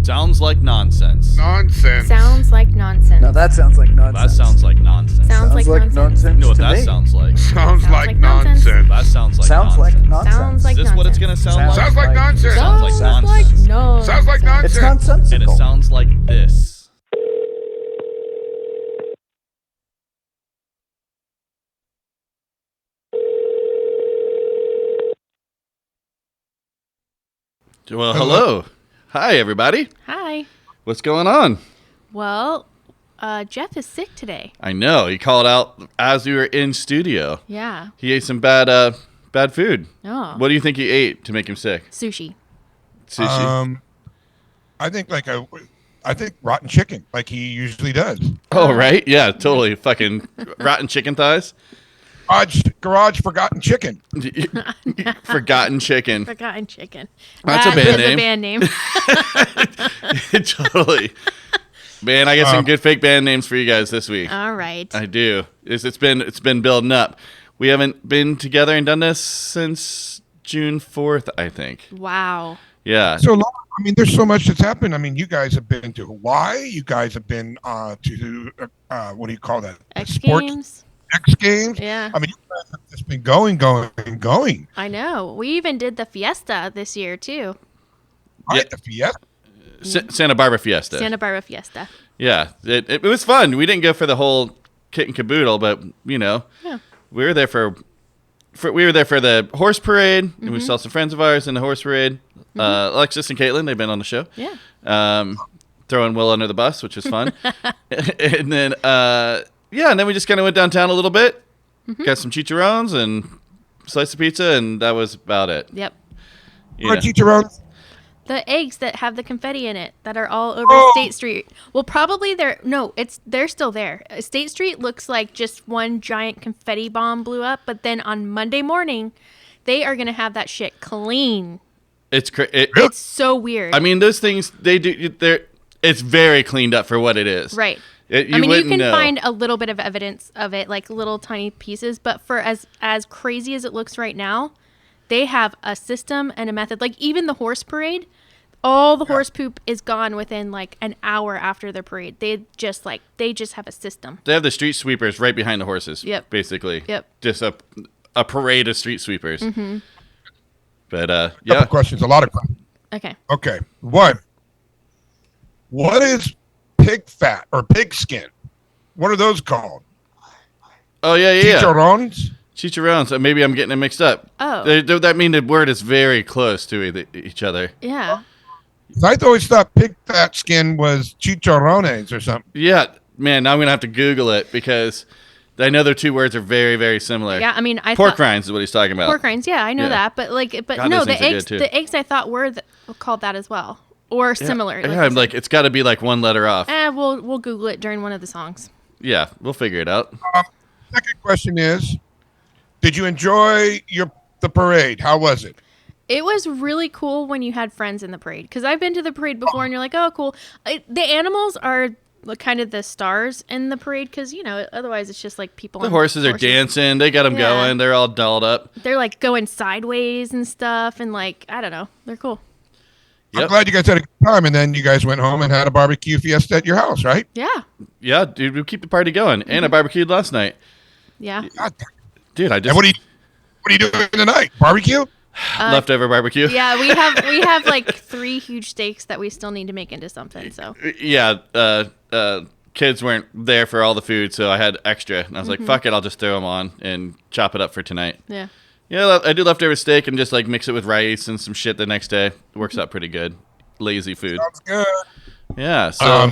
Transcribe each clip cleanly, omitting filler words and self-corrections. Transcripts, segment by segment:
Sounds like nonsense. Nonsense. Sounds like nonsense. Now that sounds like nonsense. That sounds like nonsense. Sounds like nonsense. You know what to that me. sounds like? Sounds like like nonsense. nonsense. That sounds like Sounds like nonsense. nonsense. Sounds like Is this what it's gonna sound like? Sounds like nonsense. Sounds like Sounds nonsense. no. Sounds like nonsense. It's nonsensical. And it sounds like this. Well, hello. Hi, everybody. Hi. What's going on? Well, Jeff is sick today. I know. He called out as we were in studio. Yeah. He ate some bad food. Oh. What do you think he ate to make him sick? Sushi. Sushi? I think rotten chicken, like he usually does. Oh, right? Yeah, totally. Fucking rotten chicken thighs. Garage forgotten chicken. Forgotten chicken. Forgotten chicken. That's a That band is name. a band name. Totally. Man, I got some good fake band names for you guys this week. All right. I do. It's been building up. We haven't been together and done this since June 4th, I think. Wow. Yeah. So long. I mean, there's so much that's happened. I mean, you guys have been to Hawaii. You guys have been to what do you call that? X Games. X Games. Yeah. I mean, you guys have just been going. I know. We even did the Fiesta this year, too. Right, the Fiesta. Santa Barbara Fiesta. Santa Barbara Fiesta. Yeah. It was fun. We didn't go for the whole kit and caboodle, but, Yeah. we were there for the horse parade, and we saw some friends of ours in the horse parade. Alexis and Caitlin, they've been on the show. Yeah. Throwing Will under the bus, which was fun. And then, and then we just kind of went downtown a little bit, got some chicharrones and slice of pizza, and that was about it. Yep. You Or know. chicharrones. The eggs that have the confetti in it that are all over State Street. Well, probably they're still there. State Street looks like just one giant confetti bomb blew up, but then on Monday morning, they are going to have that shit clean. It's so weird. I mean, those things, it's very cleaned up for what it is. Right. You you wouldn't can know. find a little bit of evidence of it, like little tiny pieces, but for as crazy as it looks right now, they have a system and a method. Like even the horse parade, all the horse poop is gone within like an hour after the parade. They just have a system. They have the street sweepers right behind the horses. Yep. Basically. Yep. Just a parade of street sweepers. Mm-hmm. But Couple questions. A lot of questions. Okay. Okay. What is pig fat or pig skin? What are those called? Oh yeah. Chicharrones? Chicharrones. Maybe I'm getting it mixed up. Oh. That mean the word is very close to each other. Yeah. I always thought pig fat skin was chicharrones or something. Yeah, man. Now I'm gonna have to Google it because I know their two words are very, very similar. Yeah. I mean, pork rinds is what he's talking about. pork rinds. Yeah, I know Yeah. that, but God, no, those the things are good, eggs. too. The eggs I thought were called that as well, or similar. Yeah, I'm like it's got to be like one letter off. We'll Google it during one of the songs. Yeah, we'll figure it out. Second question is, did you enjoy the parade? How was it? It was really cool when you had friends in the parade, because I've been to the parade before and you're like, oh, cool. The animals are kind of the stars in the parade because, otherwise it's just like people. The on horses are dancing. They got them Yeah. going. They're all dolled up. They're like going sideways and stuff. And like, I don't know. They're cool. Yep. I'm glad you guys had a good time, and then you guys went home and had a barbecue fiesta at your house, right? Yeah. Yeah, dude, we keep the party going. And I barbecued last night. Yeah. God, Dude, I just and what are you doing tonight? Barbecue? leftover barbecue. Yeah. We have like 3 huge steaks that we still need to make into something. So Yeah, kids weren't there for all the food, so I had extra. And I was like, fuck it, I'll just throw them on and chop it up for tonight. yeah. Yeah, I do leftover steak and just like mix it with rice and some shit the next day. It works out pretty good. Lazy food. Sounds good. Yeah, so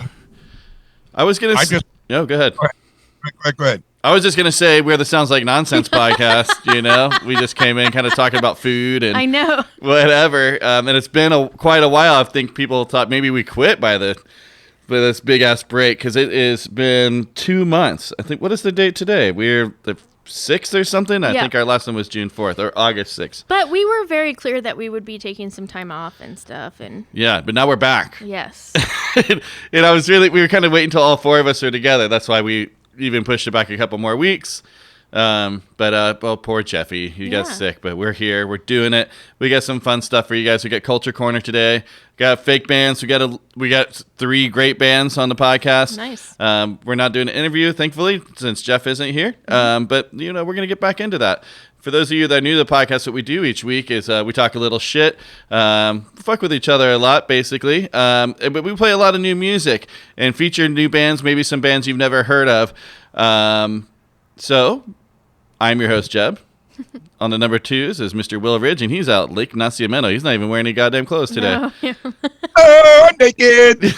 I was going I to... just- No, go ahead. Go ahead. I was just going to say we're the Sounds Like Nonsense podcast, We just came in kind of talking about food and I know. whatever. And it's been quite a while. I think people thought maybe we quit by this big-ass break because it has been 2 months. I think, what is the date today? We're the 6th or something? I Yeah. think our last one was June 4th or August 6th. But we were very clear that we would be taking some time off and stuff. And Yeah, but now we're back. yes. And we were kind of waiting until all 4 of us are together. That's why we even pushed it back a couple more weeks. Well, poor Jeffy. He got sick, but we're here. We're doing it. We got some fun stuff for you guys. We got Culture Corner today. Got fake bands. We got 3 great bands on the podcast. Nice. We're not doing an interview, thankfully, since Jeff isn't here. But we're gonna get back into that. For those of you that are new to the podcast, what we do each week is we talk a little shit, fuck with each other a lot, basically. But we play a lot of new music and feature new bands, maybe some bands you've never heard of. So, I'm your host, Jeb. On the number 2s is Mr. Will Ridge, and he's out Lake Nacimiento. He's not even wearing any goddamn clothes today. No. Oh, I'm naked.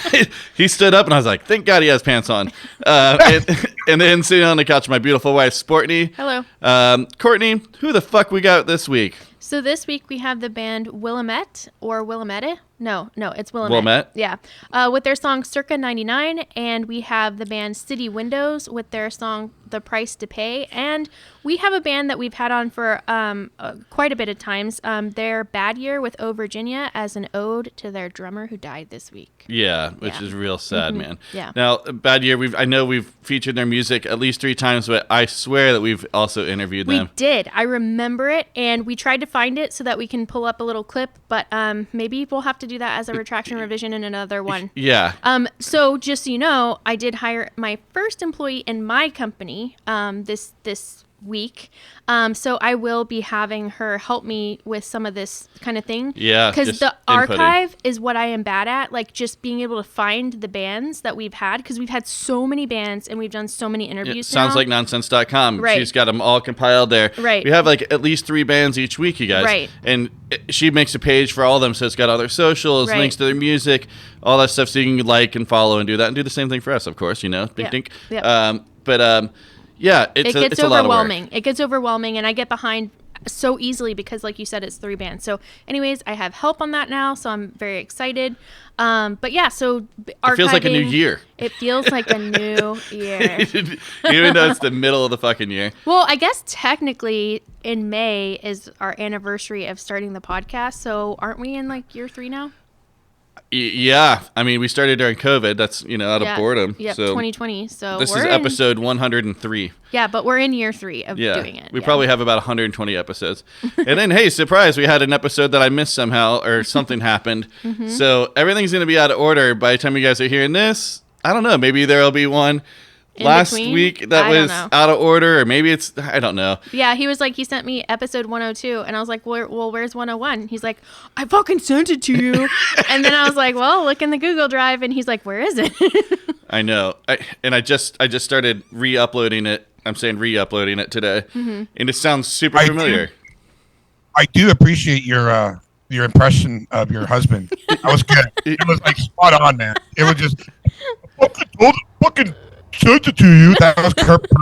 He stood up, and I was like, thank God he has pants on. And then sitting on the couch, my beautiful wife, Sportney. Hello. Courtney, who the fuck we got this week? So this week we have the band Willamette or Willamette. No, it's Willamette. Willamette? Yeah. With their song Circa 99. And we have the band City Windows with their song The Price to Pay. And we have a band that we've had on for quite a bit of times. They're Bad Year with O Virginia as an ode to their drummer who died this week. Yeah, which is real sad, man. Yeah. Now, Bad Year, I know we've featured their music at least 3 times, but I swear that we've also interviewed them. We did. I remember it, and we tried to find it so that we can pull up a little clip, but maybe we'll have to do that as a retraction revision in another one. Yeah. So just so you know, I did hire my first employee in my company this week. So I will be having her help me with some of this kind of thing. Yeah. Because the inputting. archive is what I am bad at. Like just being able to find the bands that we've had, because we've had so many bands and we've done so many interviews. Sounds like nonsense.com. Right. She's got them all compiled there. Right. We have like at least 3 bands each week, you guys. Right. And she makes a page for all of them, so it's got all their socials, Right. links to their music, all that stuff, so you can like and follow and do that, and do the same thing for us, of course. Dink dink. Yeah. Yeah, It gets it's a lot of work. overwhelming. It gets overwhelming, and I get behind so easily because, like you said, it's 3 bands. So, anyways, I have help on that now, so I'm very excited. But yeah, so archiving, It feels like a new year. It feels like a new year. Even though it's the middle of the fucking year. Well, I guess technically in May is our anniversary of starting the podcast. So aren't we in like year 3 now? Yeah, I mean, we started during COVID. That's out of boredom. Yeah, so 2020. So this we're is in, episode 103. Yeah, but we're in year 3 of doing it. We probably have about 120 episodes. And then, hey, surprise, we had an episode that I missed somehow, or something happened. So everything's going to be out of order by the time you guys are hearing this. I don't know. Maybe there'll be one In last between? week that I don't was know. out of order, or maybe it's, I don't know. Yeah, he was like, he sent me episode 102, and I was like, well, where's 101? He's like, I fucking sent it to you. And then I was like, well, look in the Google Drive, and he's like, where is it? I know. I just started re-uploading it. I'm saying re-uploading it today. And it sounds super familiar. I do appreciate your impression of your husband. That was good. It was like spot on, man. It was just fucking sent it to you. That was perfect.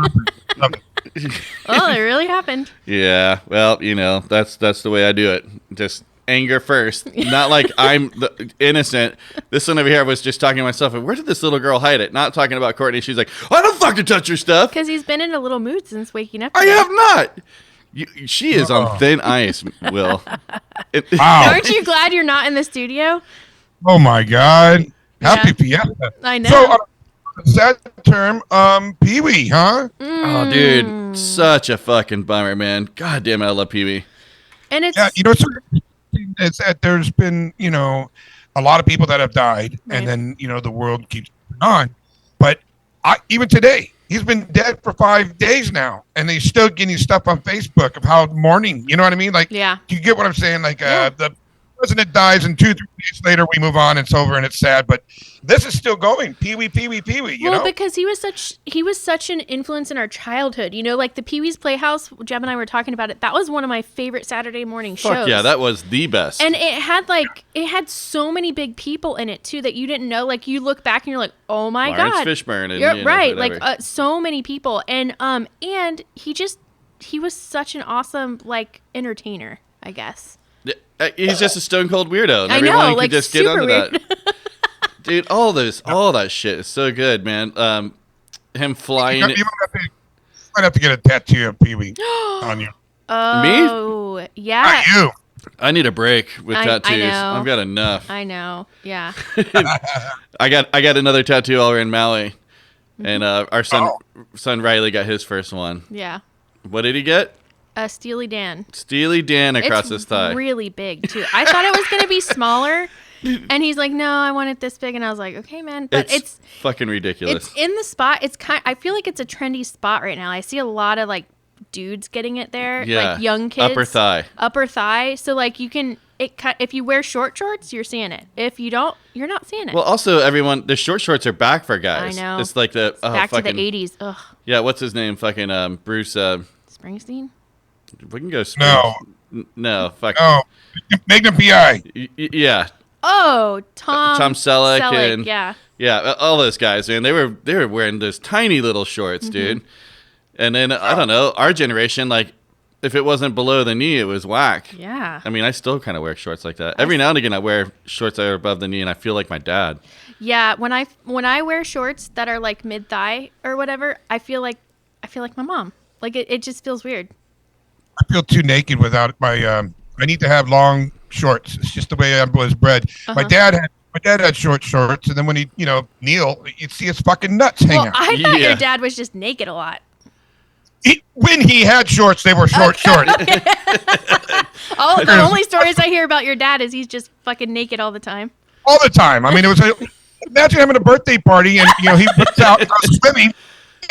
Love it. Oh, it really happened. Yeah, well, that's the way I do it. Just anger first. Not like I'm the innocent. This one over here was just talking to myself. Where did this little girl hide it? Not talking about Courtney. She's like, I don't fucking touch your stuff. Because he's been in a little mood since waking up. I today. have not. She is on thin ice, Will. Wow. Aren't you glad you're not in the studio? Oh my God. Happy Yeah. Fiesta. I know. So, sad term, Pee-wee, huh? Oh, dude, such a fucking bummer, man. God damn it, I love Pee-wee. And it's Yeah, it's that there's been, a lot of people that have died, Right. and then, the world keeps going on. But even today, he's been dead for 5 days now, and he's still getting stuff on Facebook of how mourning, you know what I mean? Like, yeah. do you get what I'm saying? Like, Yeah. the president dies, and 2-3 days later, we move on, it's over, and it's sad. But this is still going. Pee-wee, Pee-wee, Pee-wee, you Well, know? because he was such an influence in our childhood. Like the Pee-wee's Playhouse, Jeb and I were talking about it. That was one of my favorite Saturday morning shows. Fuck yeah, that was the best. And it had so many big people in it too that you didn't know. Like you look back and you're like, oh my Lawrence God, Fishburne and you're right. whatever. Like so many people, and he was such an awesome entertainer, I guess. He's just a stone cold weirdo, and I everyone know, could just get super under weird. that. Dude, all that shit is so good, man. Him flying. You might have to get a tattoo of Pee-wee on you. Oh, yeah. Not you. I need a break with I tattoos. know. I've got enough. I know. Yeah. I got another tattoo while we're in Maui, and our son Riley got his first one. Yeah. What did he get? A Steely Dan. Steely Dan across his thigh. Really big too. I thought it was gonna be smaller, and he's like, "No, I want it this big," and I was like, "Okay, man." But it's fucking ridiculous. It's in the spot. It's I feel like it's a trendy spot right now. I see a lot of like dudes getting it there, Yeah. like young kids. Upper thigh. So like you can if you wear short shorts, you're seeing it. If you don't, you're not seeing it. Well, also the short shorts are back for guys. I know. It's like the Back fucking, to the '80s. Ugh. Yeah, what's his name? Fucking Bruce. Springsteen. We can go. No. No. Fuck. Oh, Magnum PI. Yeah. Oh, Tom Selleck and yeah. all those guys, man. They were wearing those tiny little shorts, dude. And then I don't know, our generation, like, if it wasn't below the knee, it was whack. Yeah. I mean, I still kind of wear shorts like that. Every now and again, I wear shorts that are above the knee, and I feel like my dad. Yeah. When I wear shorts that are like mid thigh or whatever, I feel like my mom. Like it just feels weird. I feel too naked without my. I need to have long shorts. It's just the way I was bred. My dad had short shorts, and then when he, kneel, you'd see his fucking nuts hang Well, out. I thought your dad was just naked a lot. When he had shorts, they were shorts. The only stories I hear about your dad is he's just fucking naked all the time. All the time. I mean, it was imagine having a birthday party, and he puts out swimming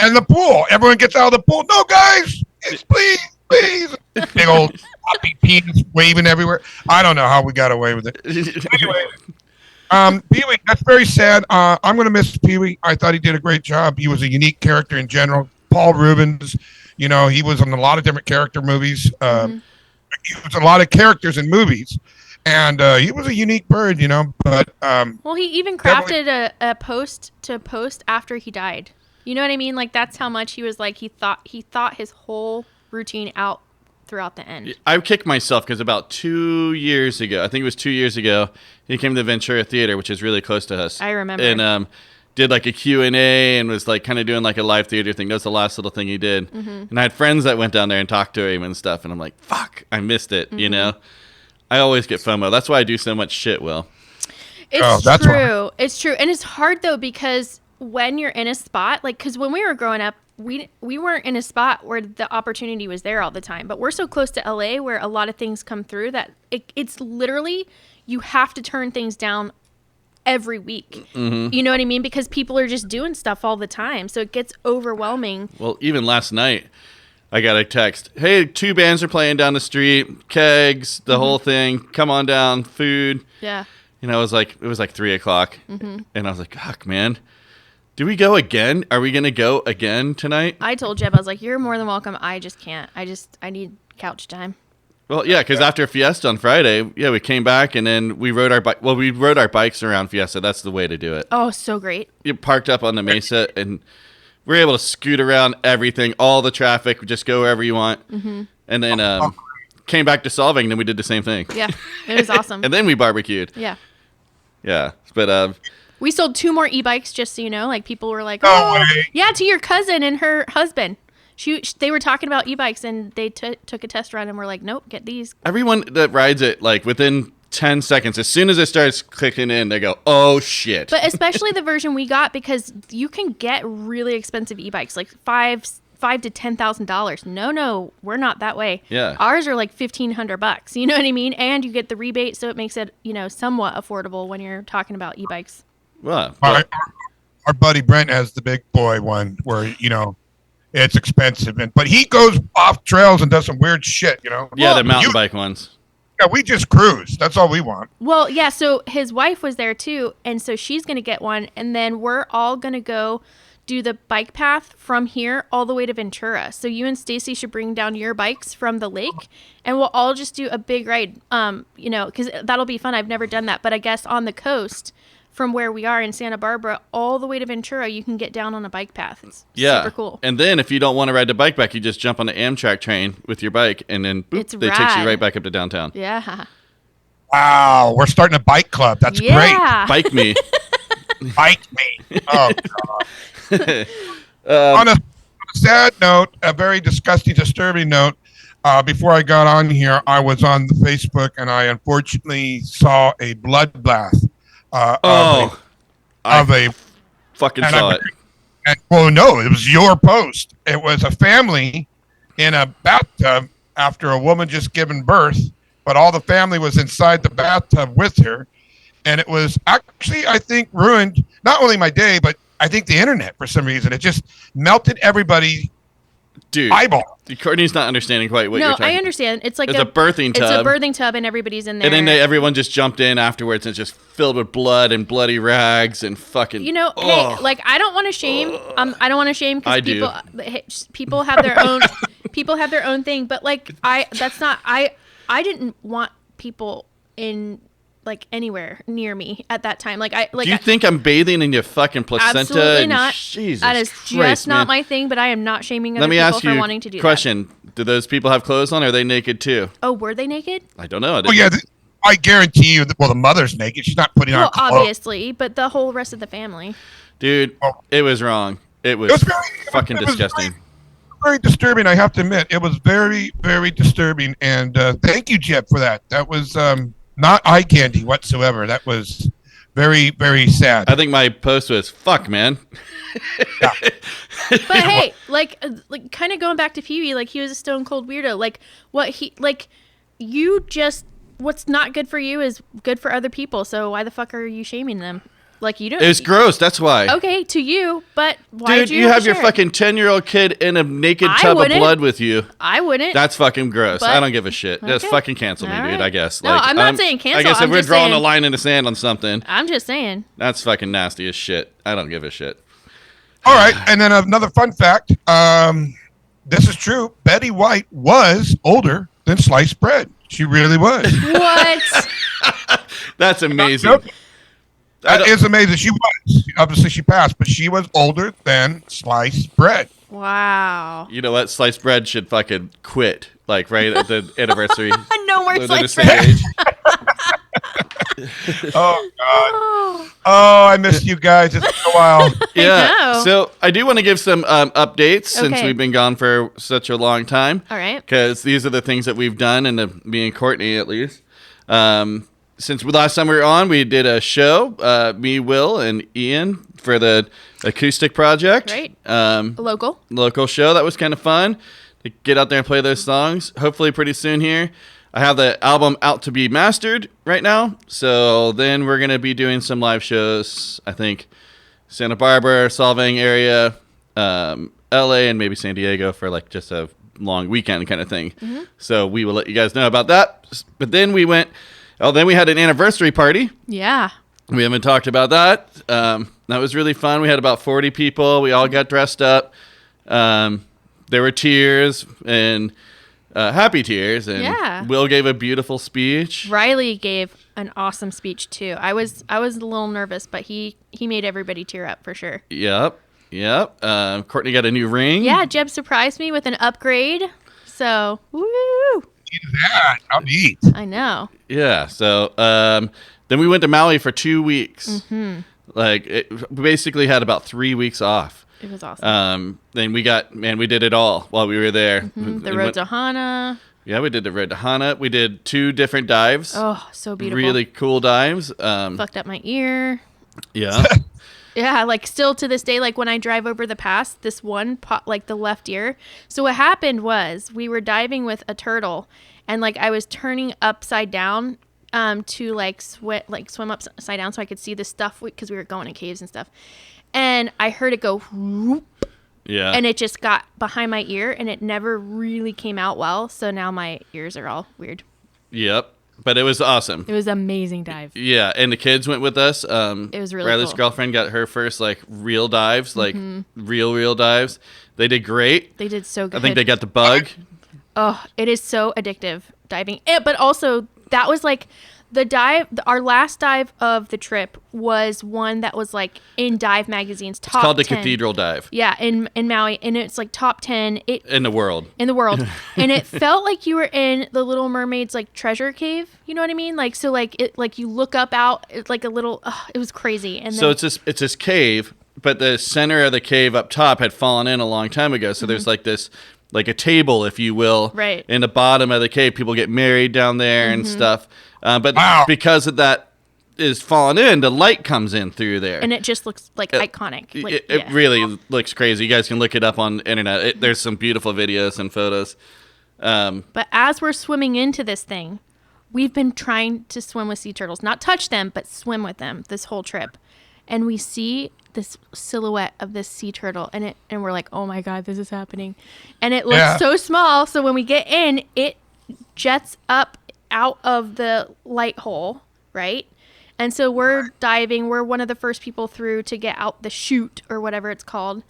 in the pool. Everyone gets out of the pool. No, guys, please. Big old floppy penis waving everywhere. I don't know how we got away with it. Anyway, Pee-wee, that's very sad. I'm going to miss Pee-wee. I thought he did a great job. He was a unique character in general. Paul Rubens, he was in a lot of different character movies. He was a lot of characters in movies. And he was a unique bird, but... well, he even crafted a post to post after he died. You know what I mean? Like, that's how much he was like, he thought his whole routine out throughout the end. I kicked myself because about 2 years ago, I think it was 2 years ago, he came to the Ventura Theater, which is really close to us. I remember. And did like a Q&A and was like kind of doing like a live theater thing. That was the last little thing he did. And I had friends that went down there and talked to him and stuff. And I'm like, fuck, I missed it, I always get FOMO. That's why I do so much shit, Will. It's true. It's true. And it's hard, though, because when you're in a spot, like, because when we were growing up, we weren't in a spot where the opportunity was there all the time. But we're so close to LA where a lot of things come through that it's literally, you have to turn things down every week. You know what I mean? Because people are just doing stuff all the time. So it gets overwhelming. Well, even last night, I got a text. Hey, 2 bands are playing down the street. Kegs, the whole thing. Come on down. Food. Yeah. It was like 3:00. And I was like, fuck, man. Do we go again? Are we going to go again tonight? I told Jeb, I was like, you're more than welcome. I just can't. I need couch time. Well, yeah, because after Fiesta on Friday, we came back and then we rode our bike. Well, we rode our bikes around Fiesta. That's the way to do it. Oh, so great. You parked up on the Mesa and we were able to scoot around everything, all the traffic, just go wherever you want. And then came back to Solving, and then we did the same thing. Yeah, it was awesome. And then we barbecued. Yeah. Yeah, but we sold 2 more e-bikes, just so you know. Like, people were like, "Oh, yeah," to your cousin and her husband. They were talking about e-bikes, and they took a test ride, and were like, "Nope, get these." Everyone that rides it, like within 10 seconds, as soon as it starts clicking in, they go, "Oh shit!" But especially the version we got, because you can get really expensive e-bikes, like $5,000 to $10,000. No, we're not that way. Yeah, ours are like $1,500. You know what I mean? And you get the rebate, so it makes it somewhat affordable when you're talking about e-bikes. Well, our buddy Brent has the big boy one where it's expensive, but he goes off trails and does some weird shit. Yeah, the mountain bike ones. Yeah, we just cruise. That's all we want. Well, yeah. So his wife was there too, and so she's gonna get one, and then we're all gonna go do the bike path from here all the way to Ventura. So you and Stacy should bring down your bikes from the lake, and we'll all just do a big ride. Because that'll be fun. I've never done that, but I guess on the coast, from where we are in Santa Barbara all the way to Ventura, you can get down on a bike path. It's super cool. And then if you don't want to ride the bike back, you just jump on the Amtrak train with your bike, and then boop, they takes you right back up to downtown. Yeah. Wow, we're starting a bike club. That's great. Bike me. Bike me. Oh, God. On a sad note, a very disgusting, disturbing note, before I got on here, I was on the Facebook, and I unfortunately saw a bloodbath. I fucking saw it. Well, no, it was your post. It was a family in a bathtub after a woman just given birth, but all the family was inside the bathtub with her. And it was actually, I think, ruined not only my day, but I think the internet for some reason. It just melted everybody Dude, eyeball. Courtney's not understanding quite what you're No, talking I understand. It's like It's a birthing tub. It's a birthing tub, and everybody's in there. And then everyone just jumped in afterwards and it's just filled with blood and bloody rags and fucking. You know, oh. hey, like I don't want to shame. I don't want to shame I because do. people have their own people have their own thing. But like that's not I didn't want people in like anywhere near me at that time. Like Do you think I'm bathing in your fucking placenta? absolutely and not. Jesus That is Christ, just not man. my thing. But I am not shaming other Let me people ask for you wanting to do a question. Do those people have clothes on? Or are they naked too? that. Oh, were they naked? I don't know. Oh, yeah. I guarantee you that, well, the mother's naked. She's not putting Well, on clothes. obviously, but the whole rest of the family. Dude, Oh. it was wrong. It was, fucking it was disgusting. very disturbing, I have to admit. It was very, very disturbing. And thank you, Jeb, for that. That was not eye candy whatsoever. That was very, very sad. I think my post was, fuck, man. But hey, like kind of going back to Pee Wee, like he was a stone cold weirdo. Like what's not good for you is good for other people. So why the fuck are you shaming them? Like you don't. It was gross. That's why. Okay, to you, but why Dude, do you have to your share it? fucking 10-year-old kid in a naked I tub of wouldn't. blood with you. I wouldn't. That's fucking gross. But- I don't give a shit. Just Okay. fucking cancel me, All dude, right. I guess. No, I'm not saying I cancel, guess if I'm we're just drawing a saying- line in the sand on something, I'm just saying. that's fucking nasty as shit. I don't give a shit. All right. And then another fun fact. This is true. Betty White was older than sliced bread. She really was. What? That's amazing. Nope. I That don't- is amazing. She was. Obviously, she passed, but she was older than sliced bread. Wow. You know what? Sliced bread should fucking quit. Like, right at the anniversary. No more They're the sliced same bread. age. Oh, God. Oh, Oh, I missed you guys. It's been a while. Yeah. know. So I do want to give some updates since Okay. we've been gone for such a long time. all right. Because these are the things that we've done, and me and Courtney at least. Since last time we were on, we did a show, me, Will, and Ian for the acoustic project. Right. Local show. That was kind of fun to get out there and play those songs. Hopefully pretty soon here. I have the album out to be mastered right now. So then we're going to be doing some live shows, I think, Santa Barbara, Solvang area, LA, and maybe San Diego for like just a long weekend kind of thing. Mm-hmm. So we will let you guys know about that. But then we had an anniversary party. Yeah. We haven't talked about that. That was really fun. We had about 40 people. We all got dressed up. There were tears and happy tears. And Yeah. Will gave a beautiful speech. Riley gave an awesome speech too. I was a little nervous, but he made everybody tear up for sure. Yep. Courtney got a new ring. Yeah, Jeb surprised me with an upgrade. So, woo! That. How neat. I know. Yeah. So then we went to Maui for 2 weeks. Mm-hmm. We basically had about 3 weeks off. It was awesome. Then we did it all while we were there. The road to Hana. Yeah, we did the road to Hana. We did 2 different dives. Oh, so beautiful. Really cool dives. Fucked up my ear. Yeah. Yeah, like still to this day, like when I drive over the pass, this one pot, like the left ear. So what happened was we were diving with a turtle, and like I was turning upside down to swim upside down so I could see the stuff because we were going in caves and stuff. And I heard it go whoop, Yeah. and it just got behind my ear, and it never really came out well. So now my ears are all weird. Yep. But it was awesome. It was an amazing dive. Yeah, and the kids went with us. It was really Riley's cool. girlfriend got her first like real dives, like real dives. They did great. They did so good. I think they got the bug. Oh, it is so addictive diving. But also that was like our last dive of the trip was one that was like in dive magazine's top 10. It's called the Cathedral Dive Yeah, in Maui, and it's like top 10 in the world. in the world. And it felt like you were in the Little Mermaid's like treasure cave. You know what I mean? Like so like it like you look up out it's like a little it was crazy. And then, So it's this cave, but the center of the cave up top had fallen in a long time ago. So there's like this like a table, if you will, Right. in the bottom of the cave. People get married down there and stuff. But Wow. because of that is falling in, the light comes in through there. And it just looks like iconic. Like, It really looks crazy. You guys can look it up on the internet. There's some beautiful videos and photos. But as we're swimming into this thing, we've been trying to swim with sea turtles, not touch them, but swim with them this whole trip. And we see this silhouette of this sea turtle, and we're like, oh my God, this is happening. And it looks so small. So when we get in, it jets up out of the light hole, right? And so we're diving. We're one of the first people through to get out the chute or whatever it's called.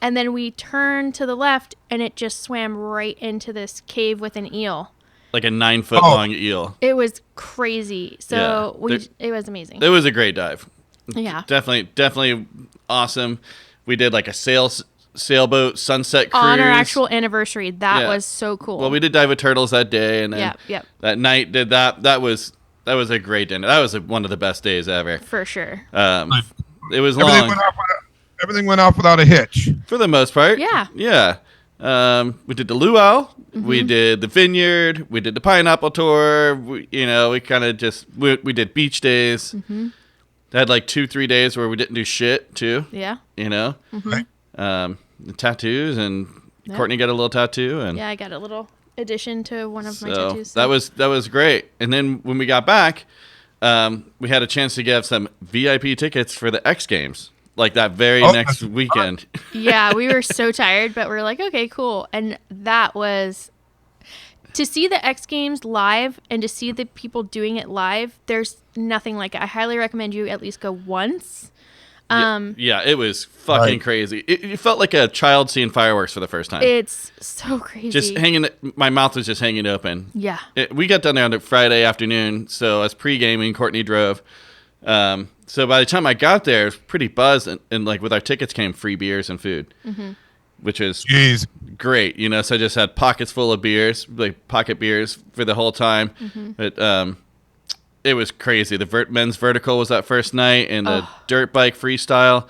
And then we turned to the left, and it just swam right into this cave with an eel. Like a 9-foot long eel. It was crazy. So Yeah. it was amazing. It was a great dive. Yeah. Definitely awesome. We did like a sailboat sunset cruise. On our actual anniversary. That Yeah. was so cool. Well, we did dive with turtles that day, and then Yep. that night did that. That was a great dinner. That was one of the best days ever. For sure. It was Everything long. everything went off without a hitch. For the most part. Yeah. Yeah. We did the luau. Mm-hmm. We did the vineyard. We did the pineapple tour. We kind of just, we did beach days. Mm-hmm. Had like 2-3 days where we didn't do shit too. Yeah. Right? The tattoos, and Yeah. Courtney got a little tattoo. And Yeah, I got a little addition to one of my so tattoos. that was great. And then when we got back, we had a chance to get some VIP tickets for the X Games. Like that very next that's weekend. Yeah, we were so tired, but we're like, okay, cool. And that was to see the X Games live and to see the people doing it live. There's nothing like it. I highly recommend you at least go once. Yeah, it was fucking crazy. It felt like a child seeing fireworks for the first time. It's so crazy. Just my mouth was just hanging open. Yeah. We got done there on a Friday afternoon, so I was pre-gaming. Courtney drove. So by the time I got there, it was pretty buzzed, and like with our tickets came free beers and food, which is Jeez. great. So I just had pockets full of beers, like pocket beers for the whole time. But it was crazy. The men's vertical was that first night, and the dirt bike freestyle,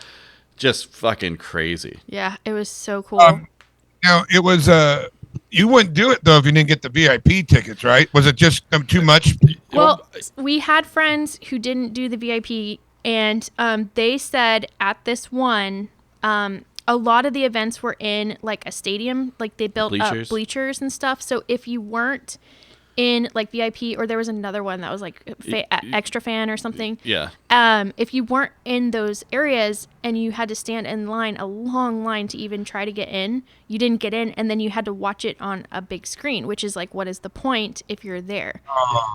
just fucking crazy. Yeah, it was so cool. Now, it was, you wouldn't do it, though, if you didn't get the VIP tickets, right? Was it just too much? Well, we had friends who didn't do the VIP, and they said at this one, a lot of the events were in like a stadium, like they built Bleachers. up bleachers and stuff. So if you weren't in like VIP, or there was another one that was like extra fan or something. Yeah. If you weren't in those areas and you had to stand in line, a long line to even try to get in, you didn't get in, and then you had to watch it on a big screen, which is like, what is the point if you're there?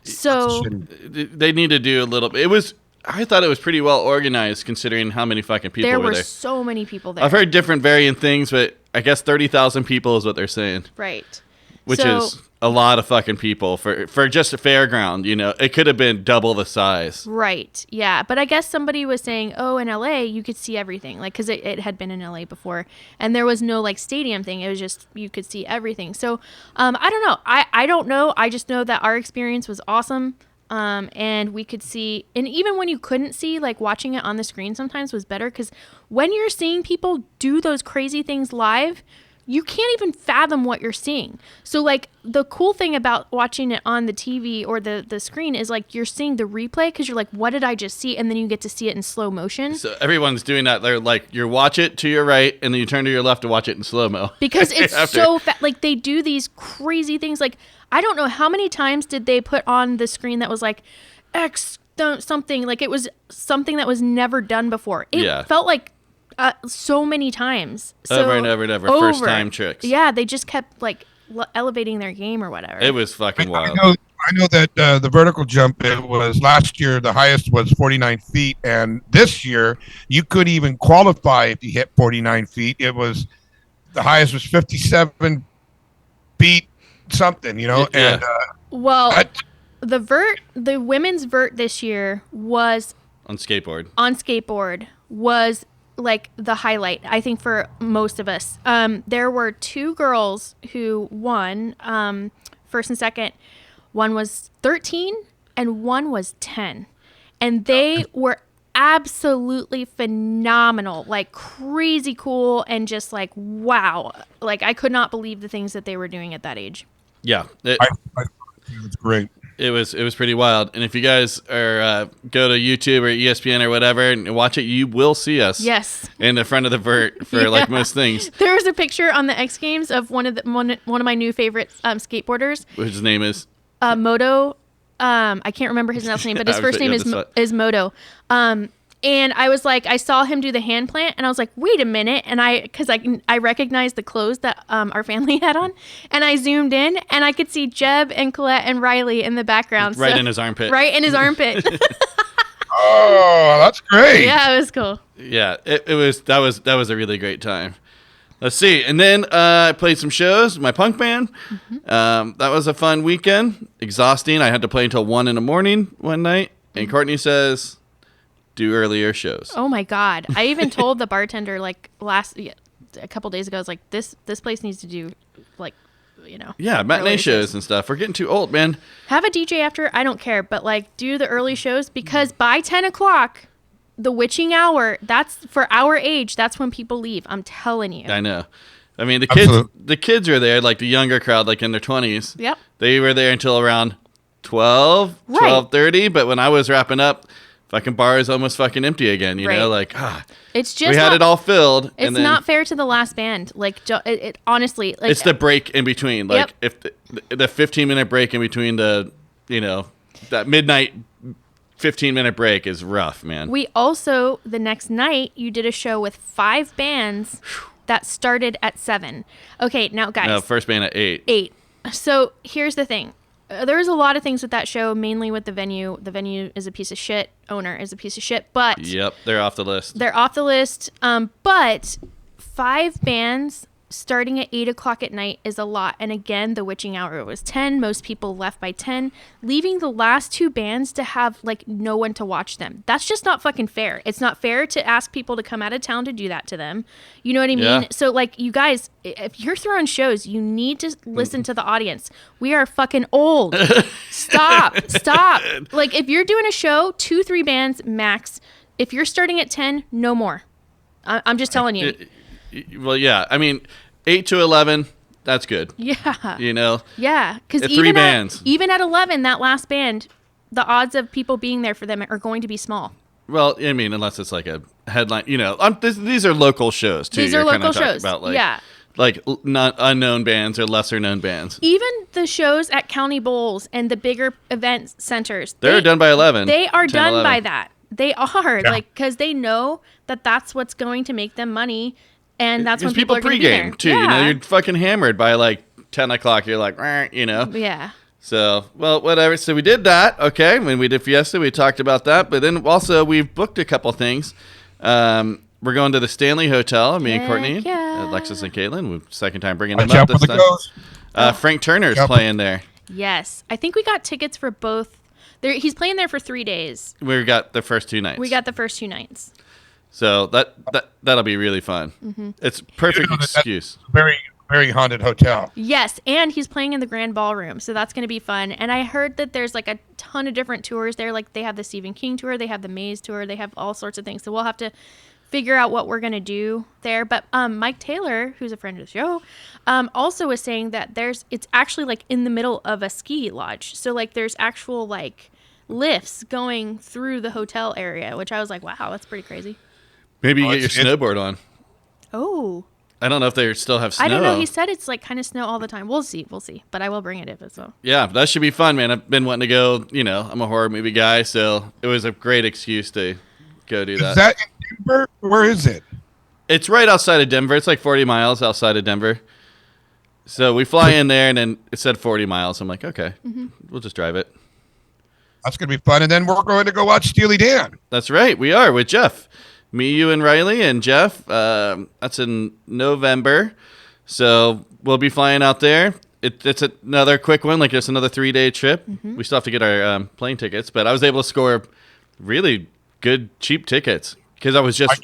So They need to do a little bit. I thought it was pretty well organized considering how many fucking people there were were there. so many people there. I've heard different varying things, but I guess 30,000 people is what they're saying, Right. which So- is a lot of fucking people for just a fairground. It could have been double the size. Right. Yeah. But I guess somebody was saying, oh, in LA, you could see everything. Like, because it had been in LA before. And there was no, like, stadium thing. It was just, you could see everything. So, I don't know. I don't know. I just know that our experience was awesome. And we could see, and even when you couldn't see, like, watching it on the screen sometimes was better. Because when you're seeing people do those crazy things live, you can't even fathom what you're seeing. So, like, the cool thing about watching it on the TV or the screen is, like, you're seeing the replay because you're like, what did I just see? And then you get to see it in slow motion. So everyone's doing that. They're like, you watch it to your right, and then you turn to your left to watch it in slow-mo. Because it's After. so like, they do these crazy things. Like, I don't know how many times did they put on the screen that was like, X something. Like, it was something that was never done before. It Yeah. felt like so many times. So, Over and over and over. First time tricks. Yeah, they just kept, like, elevating their game or whatever. It was fucking I wild. know that the vertical jump, it was last year, the highest was 49 feet. And this year, you couldn't even qualify if you hit 49 feet. The highest was 57 feet something, Yeah. And Well, I- the women's vert this year was On skateboard. on skateboard was like the highlight, I think, for most of us. There were two girls who won first and second. One was 13 and one was 10. And they were absolutely phenomenal, like crazy cool, and just like, wow. Like, I could not believe the things that they were doing at that age. Yeah. I it was great. It was pretty wild. And if you guys are go to YouTube or ESPN or whatever and watch it, you will see us. Yes. In the front of the vert for like most things. There was a picture on the X Games of one of my new favorite skateboarders. His name is Moto. I can't remember his last name, but his first name is Moto. And I was like, I saw him do the hand plant, and I was like, wait a minute, and because I recognized the clothes that our family had on, and I zoomed in, and I could see Jeb and Colette and Riley in the background, right in his armpit. Right in his armpit. Oh, that's great. Yeah, it was cool. Yeah, that was a really great time. Let's see, and then I played some shows. My punk band. That was a fun weekend. Exhausting. I had to play until 1 a.m. one night, and Courtney says, do earlier shows. Oh my God. I even told the bartender like a couple days ago, I was like, this place needs to do like, Yeah, matinee shows and stuff. We're getting too old, man. Have a DJ after, I don't care, but like do the early shows because by 10 o'clock, the witching hour, that's for our age, that's when people leave. I'm telling you. I know. I mean, Absolutely. the kids are there, like the younger crowd, like in their 20s. Yep. They were there until around 12, Right. 12:30, but when I was wrapping up, fucking bar is almost fucking empty again, you Right. know? Like, It's just we had it all filled. It's and then not fair to the last band. Like, it honestly, like, it's the break in between. Like, Yep. if the 15-minute break in between that midnight 15-minute break is rough, man. we also, the next night, you did a show with 5 bands that started at 7. Okay, now guys. No, first band at 8. 8. So here's the thing. There's a lot of things with that show, mainly with the venue. The venue is a piece of shit. Owner is a piece of shit. But Yep, they're off the list. they're off the list. But 5 bands starting at 8 o'clock at night is a lot. And again, the witching hour was 10. Most people left by 10, leaving the last 2 bands to have like no one to watch them. That's just not fucking fair. It's not fair to ask people to come out of town to do that to them. You know what I mean? Yeah. So like you guys, if you're throwing shows, you need to listen to the audience. We are fucking old. Stop. Like if you're doing a show, 2-3 bands max. If you're starting at 10, no more. I'm just telling you. Well, yeah. I mean, 8 to 11, that's good. Yeah. You know? Yeah. Because At 3 bands. Even at 11, that last band, the odds of people being there for them are going to be small. Well, I mean, unless it's like a headline, these are local shows too. These You're are kinda local talking shows. About, like, Yeah. Like not unknown bands or lesser known bands. Even the shows at county bowls and the bigger event centers. They're done by 11. They are 10, done 11. by that. They are. Yeah. Like, because they know that that's what's going to make them money. And that's when Because people are going to be there. pregame too. Yeah. You're fucking hammered by like 10 o'clock. You're like, "Rah," Yeah. So, well, whatever. So we did that. Okay. When we did Fiesta, we talked about that. But then also we've booked a couple things. We're going to the Stanley Hotel. Me and Heck Courtney, yeah. Alexis and Caitlin. Second time bringing Watch them up out for this the time. ghost. Frank Turner's Yep. playing there. Yes. I think we got tickets for both. He's playing there for 3 days. We got the first 2 nights. We got the first 2 nights. So that'll be really fun. Mm-hmm. It's perfect You know, that- excuse. Very, very haunted hotel. Yes, and he's playing in the Grand Ballroom, so that's going to be fun. And I heard that there's like a ton of different tours there. Like they have the Stephen King tour, they have the Maze tour, they have all sorts of things. So we'll have to figure out what we're going to do there. But Mike Taylor, who's a friend of the show, also was saying that it's actually like in the middle of a ski lodge. So like there's actual like lifts going through the hotel area, which I was like, wow, that's pretty crazy. Maybe you Oh, get your it's- snowboard on. Oh. I don't know if they still have snow. I don't know. He said it's like kind of snow all the time. We'll see. But I will bring it if it's so. Yeah, that should be fun, man. I've been wanting to go. I'm a horror movie guy, so it was a great excuse to go do that. Is that in Denver? Where is it? It's right outside of Denver. It's like 40 miles outside of Denver. So we fly in there, and then it said 40 miles. I'm like, okay, we'll just drive it. That's going to be fun. And then we're going to go watch Steely Dan. That's right. We are with Jeff. Me, you, and Riley, and Jeff. That's in November. So we'll be flying out there. It's another quick one, like just another 3-day trip. We still have to get our plane tickets, but I was able to score really good, cheap tickets because I was just,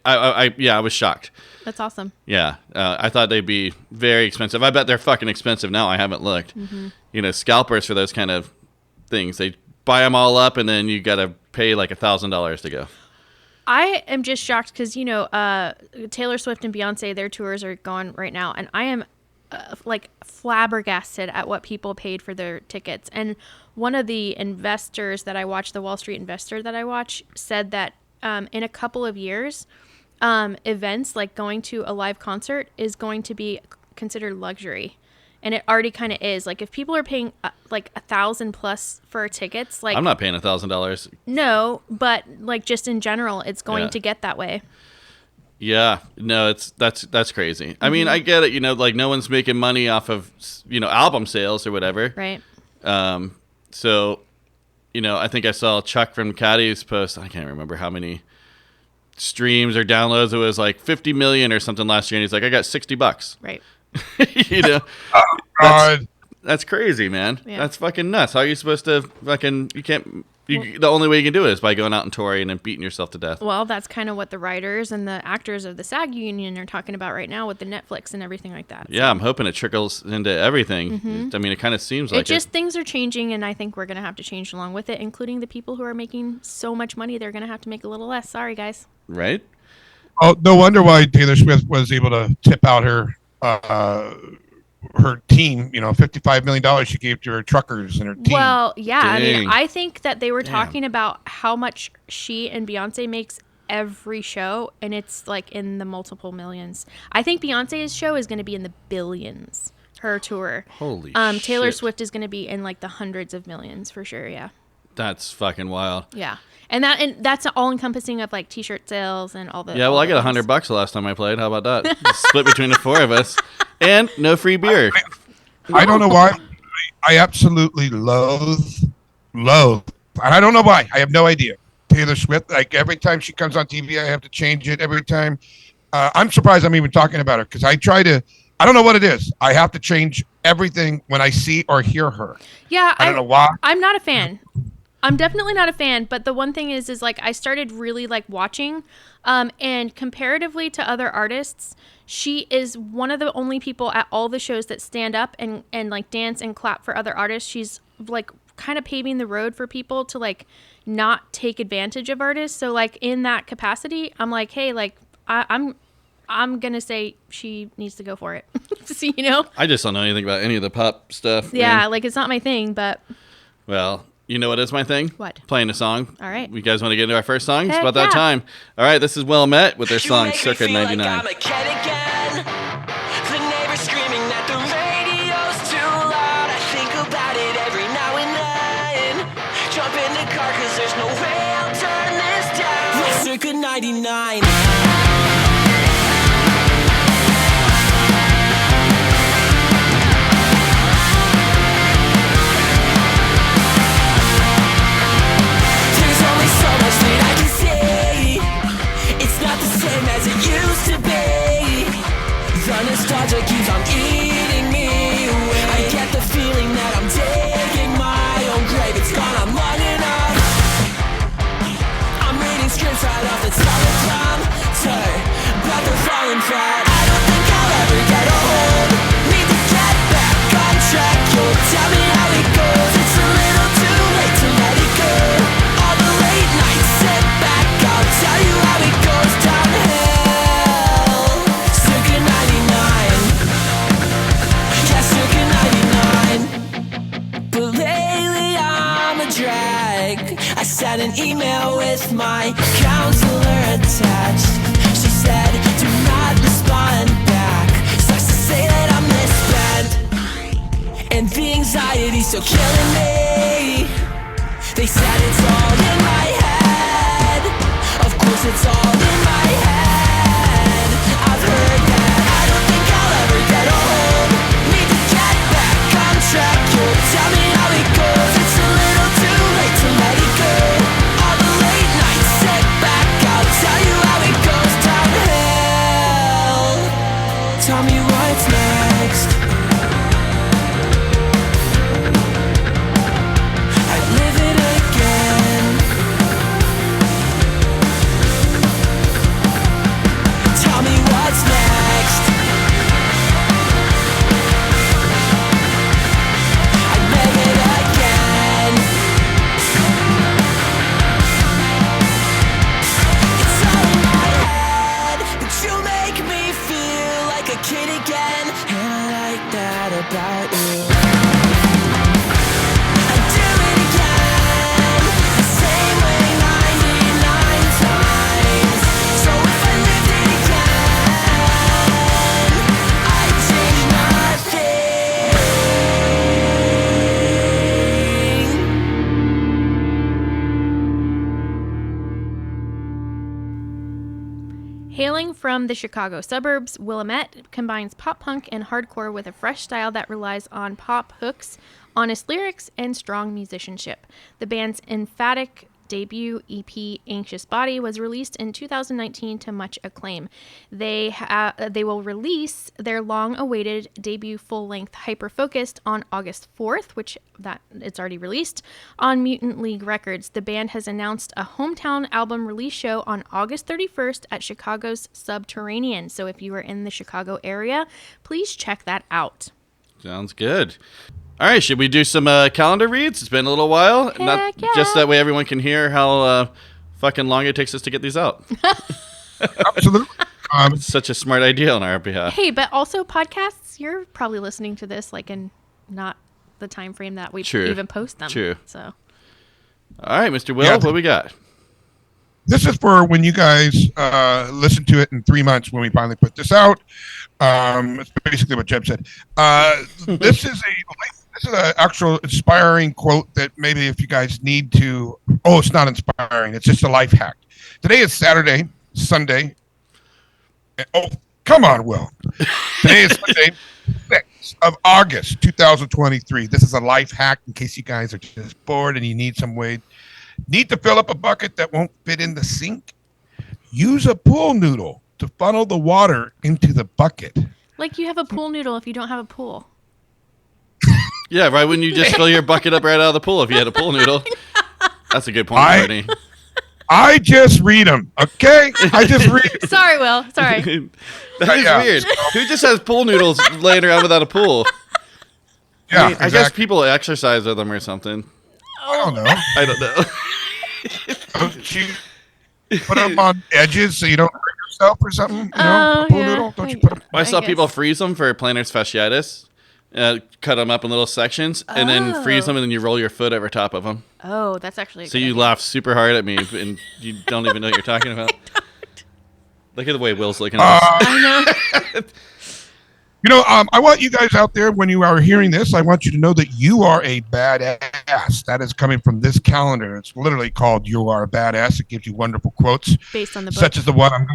I was shocked. That's awesome. Yeah, I thought they'd be very expensive. I bet they're fucking expensive now. I haven't looked. Scalpers for those kind of things. They buy them all up, and then you got to pay like $1,000 to go. I am just shocked because, Taylor Swift and Beyonce, their tours are gone right now. And I am like flabbergasted at what people paid for their tickets. And one of the investors that I watch, the Wall Street investor that I watch, said that in a couple of years, events like going to a live concert is going to be considered luxury. And it already kind of is. Like if people are paying like $1,000+ for tickets, like I'm not paying $1,000. no, but like just in general, it's going to get that way. Yeah, no, that's crazy. I mean, I get it. Like no one's making money off of album sales or whatever. Right. So, I think I saw Chuck from Caddy's post. I can't remember how many streams or downloads. It was like 50 million or something last year, and he's like, I got $60. Right. That's crazy, man. Yeah. That's fucking nuts. How are you supposed to fucking? You can't. The only way you can do it is by going out and touring and beating yourself to death. Well, that's kind of what the writers and the actors of the SAG union are talking about right now with the Netflix and everything like that. Yeah, I'm hoping it trickles into everything. I mean, it kind of seems like things are changing, and I think we're going to have to change along with it, including the people who are making so much money. They're going to have to make a little less. Sorry, guys. Right? Oh, no wonder why Taylor Swift was able to tip out her team, $55 million she gave to her truckers and her team. Well, yeah. Dang. I mean, I think that they were talking about how much she and Beyonce makes every show, and it's like in the multiple millions. I think Beyonce's show is going to be in the billions. Her tour. Holy Taylor shit. Swift is going to be in like the hundreds of millions for sure. Yeah. That's fucking wild. Yeah. And that's all encompassing of like t-shirt sales and all the. Yeah, well, I got $100 the last time I played. How about that? Split between the four of us, and no free beer. I don't know why. I absolutely loathe. And I don't know why. I have no idea. Taylor Swift. Like every time she comes on TV, I have to change it. Every time. I'm surprised I'm even talking about her because I try to. I don't know what it is. I have to change everything when I see or hear her. Yeah, I don't know why. I'm not a fan. I'm definitely not a fan, but the one thing is like I started really like watching, and comparatively to other artists, she is one of the only people at all the shows that stand up and like dance and clap for other artists. She's like kind of paving the road for people to like not take advantage of artists. So like in that capacity, I'm like, hey, like I'm gonna say she needs to go for it. So, I just don't know anything about any of the pop stuff. Yeah, man. like it's not my thing, but Well, you know what is my thing? What? Playing a song. All right. You guys want to get into our first song? It's Heck about that yeah. time. All right, this is Well Met with their song You make me Circa feel like 99. I'm a kid again. The neighbors screaming that the radio's too loud. I think about it every now and then. Jump in the car cause there's no way I'll turn this down. Like Circa 99. There's only so much that I can say. It's not the same as it used to be. The nostalgia keeps on eating me away. I get the feeling that I'm digging my own grave. It's gone on long enough. I'm reading scripts right off the teleprompter, but they're falling flat. I don't think I'll ever get old. Need to get back on track. You'll tell me how it goes. It's a little too late to let it go. All the late nights, sit back. I'll tell you how it goes downhill. Circa 99. Yeah, circa 99. But lately I'm a drag. I sent an email with my counselor attached. She said, do not respond back. Sucks to say that I'm misspent, and the anxiety's still killing me. They said it's all in my head. Of course it's all in my head. I've heard that. I don't think I'll ever get old. Need to get back on track. You'll tell me how it goes. It's a little too late to let it go. All the late nights, sit back. I'll tell you how it goes downhill. Tell me what's next. I live it again. Hailing from the Chicago suburbs, Willamette combines pop punk and hardcore with a fresh style that relies on pop hooks, honest lyrics, and strong musicianship. The band's emphatic debut EP, Anxious Body, was released in 2019 to much acclaim. They will release their long-awaited debut full-length Hyper-Focused on August 4th, which it's already released, on Mutant League Records. The band has announced a hometown album release show on August 31st at Chicago's Subterranean. So if you are in the Chicago area, please check that out. Sounds good. All right, should we do some calendar reads? It's been a little while. Heck yeah. Just that way everyone can hear how fucking long it takes us to get these out. Absolutely. It's such a smart idea on our behalf. Hey, but also podcasts, you're probably listening to this like in not the time frame that we True. even post them. True. So, All right, Mr. Will, Yeah. what we got? This is for when you guys listen to it in 3 months when we finally put this out. It's basically what Jeb said. This is an actual inspiring quote that maybe if you guys need to. Oh, it's not inspiring. It's just a life hack. Today is Sunday. Oh, come on, Will. Today is Sunday, 6th of August, 2023. This is a life hack in case you guys are just bored and you need some way. Need to fill up a bucket that won't fit in the sink? Use a pool noodle to funnel the water into the bucket. like you have a pool noodle if you don't have a pool. Yeah, right when you just fill your bucket up right out of the pool if you had a pool noodle. That's a good point, Courtney. I just read them, okay? I just read 'em. Sorry, Will. Sorry. That is Yeah. weird. Who just has pool noodles laying around without a pool? Yeah, I guess exactly. people exercise with them or something. I don't know. I don't know. Don't you put them on edges so you don't hurt yourself or something? You know, Oh, a pool yeah. noodle? Don't you put them? I saw guess. people freeze them for plantar fasciitis. Cut them up in little sections and then freeze them, and then you roll your foot over top of them. Oh, that's actually a So good you idea. laugh super hard at me, and you don't even know what you're talking about. Look at the way Will's looking at us. I know. I want you guys out there, when you are hearing this, I want you to know that you are a badass. That is coming from this calendar. It's literally called You Are a Badass. It gives you wonderful quotes, Based on the book. such as the one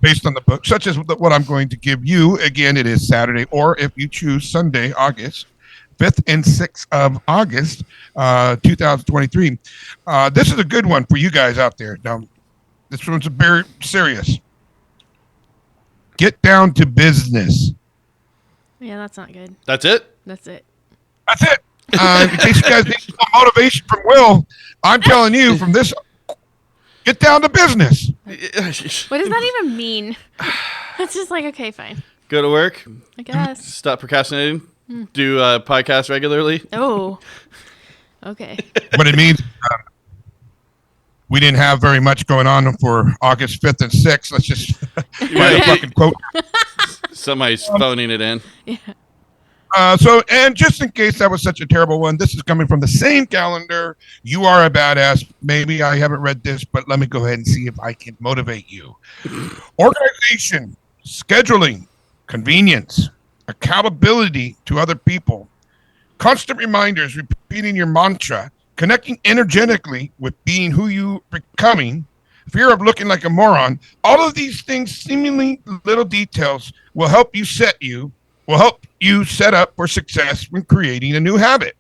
based on the book, such as what I'm going to give you. Again, it is Saturday, or if you choose Sunday, August 5th and 6th of August, 2023. This is a good one for you guys out there. Now, this one's very serious. Get down to business. Yeah, that's not good. That's it? That's it. That's it. In case you guys need some motivation from Will, I'm telling you from this, get down to business. What does that even mean? It's just like, okay, fine. Go to work. I guess. Stop procrastinating. Do podcasts regularly. Oh. Okay. What it means, we didn't have very much going on for August 5th and 6th. Let's just write a fucking quote. Somebody's phoning it in. And just in case that was such a terrible one, this is coming from the same calendar. You Are a Badass. Maybe I haven't read this, but let me go ahead and see if I can motivate you. Organization, scheduling, convenience, accountability to other people, constant reminders, repeating your mantra, connecting energetically with being who you becoming, fear of looking like a moron. All of these things, seemingly little details, will help you set up for success when creating a new habit.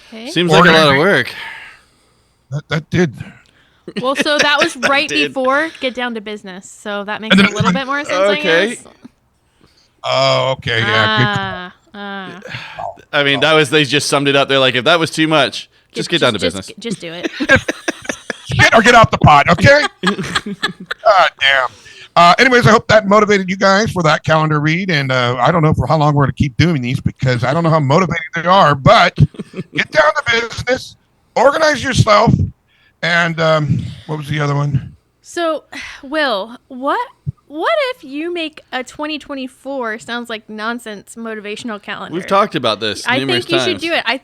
Okay. Seems like a lot of work. That did. Well, so that was right did. before Get Down to Business. So that makes a little bit more sense, Okay. I guess. Oh, okay, yeah. I mean, they just summed it up. They're like, if that was too much, just get down to business. Just do it. Shit, or get off the pot, okay? God damn. Anyways, I hope that motivated you guys for that calendar read. And I don't know for how long we're going to keep doing these because I don't know how motivating they are. But get down to business, organize yourself. And what was the other one? So, Will, what if you make a 2024 sounds like nonsense motivational calendar? We've talked about this I numerous think you times. should do it. I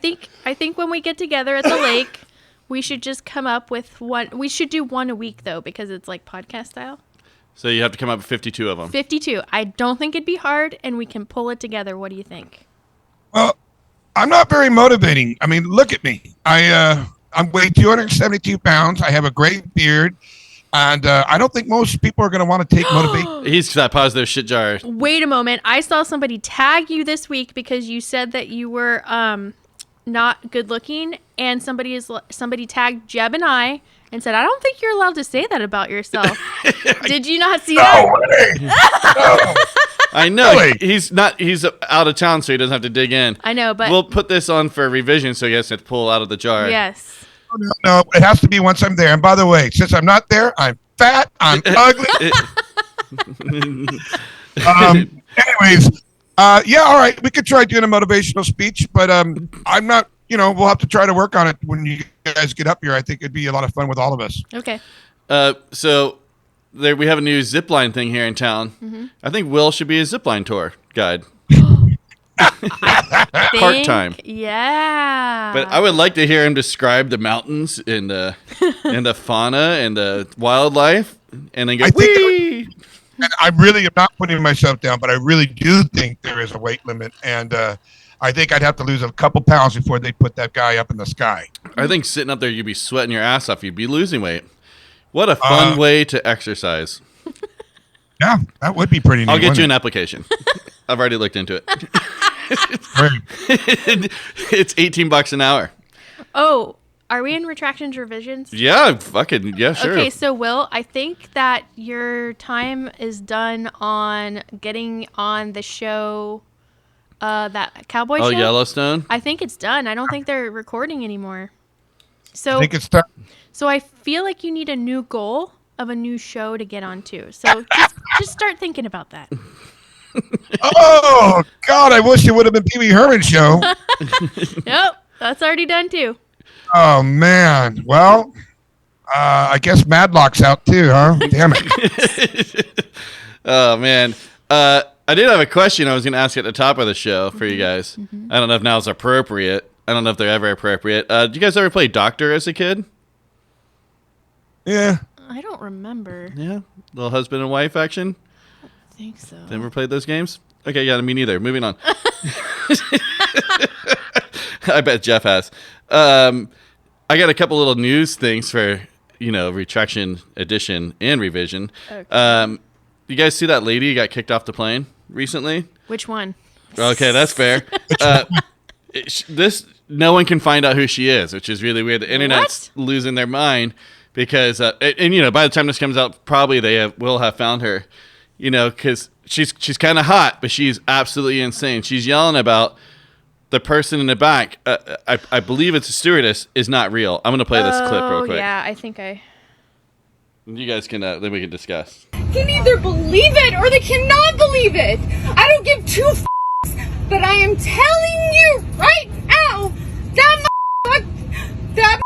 think when we get together at the lake, we should just come up with one. We should do one a week though, because it's like podcast style. So you have to come up with 52 of them. 52. I don't think it'd be hard, and we can pull it together. What do you think? Well, I'm not very motivating. I mean, look at me. I weigh 272 pounds. I have a great beard. And I don't think most people are going to want to take motivation. He's that positive shit jar. Wait a moment. I saw somebody tag you this week because you said that you were not good looking, and somebody tagged Jeb and I and said, I don't think you're allowed to say that about yourself. Did you not see that? No. I know. Really? He's out of town, so he doesn't have to dig in. I know, but We'll put this on for revision, so he has to pull out of the jar. yes. No, it has to be once I'm there. And by the way, since I'm not there, I'm fat, I'm ugly. Anyways, yeah, all right. We could try doing a motivational speech, but I'm not, we'll have to try to work on it when you guys get up here. I think it'd be a lot of fun with all of us. Okay. So we have a new zipline thing here in town. Mm-hmm. I think Will should be a zipline tour guide. Part-time. Yeah. But I would like to hear him describe the mountains and the and the fauna and the wildlife, and then go, I think wee! And I really am not putting myself down, but I really do think there is a weight limit. And I think I'd have to lose a couple pounds before they put that guy up in the sky. I think sitting up there, you'd be sweating your ass off. You'd be losing weight. What a fun way to exercise. Yeah, that would be pretty neat. I'll get you an wouldn't application. I've already looked into it. it? Great. It's $18 an hour. Oh, are we in retractions revisions? Yeah, sure. Okay, so Will, I think that your time is done on getting on the show, that cowboy show. Yellowstone? I think it's done. I don't think they're recording anymore. So, I think it's time. so I feel like you need a new goal of a new show to get onto. So just start thinking about that. Oh, God, I wish it would have been Pee Wee Herman's show. Nope, that's already done too. Oh, man. Well, I guess Madlock's out too, huh? Damn it. Oh, man. I did have a question I was going to ask at the top of the show for you guys. Mm-hmm. I don't know if now's appropriate. I don't know if they're ever appropriate. Did you guys ever play Doctor as a kid? Yeah. I don't remember. Yeah? Little husband and wife action? I think so. Never played those games? Okay, yeah, me neither. Moving on. I bet Jeff has. I got a couple little news things for, retraction edition and revision. Okay. You guys see that lady who got kicked off the plane recently? Which one? Okay, that's fair. No one can find out who she is, which is really weird. The internet's losing their mind because, by the time this comes out, probably they will have found her. Because she's kind of hot, but she's absolutely insane. She's yelling about the person in the back. I believe it's a stewardess. Is not real. I'm gonna play this clip real quick. Yeah, I think I. You guys can then we can discuss. Can either believe it or they cannot believe it. I don't give two but I am telling you right now that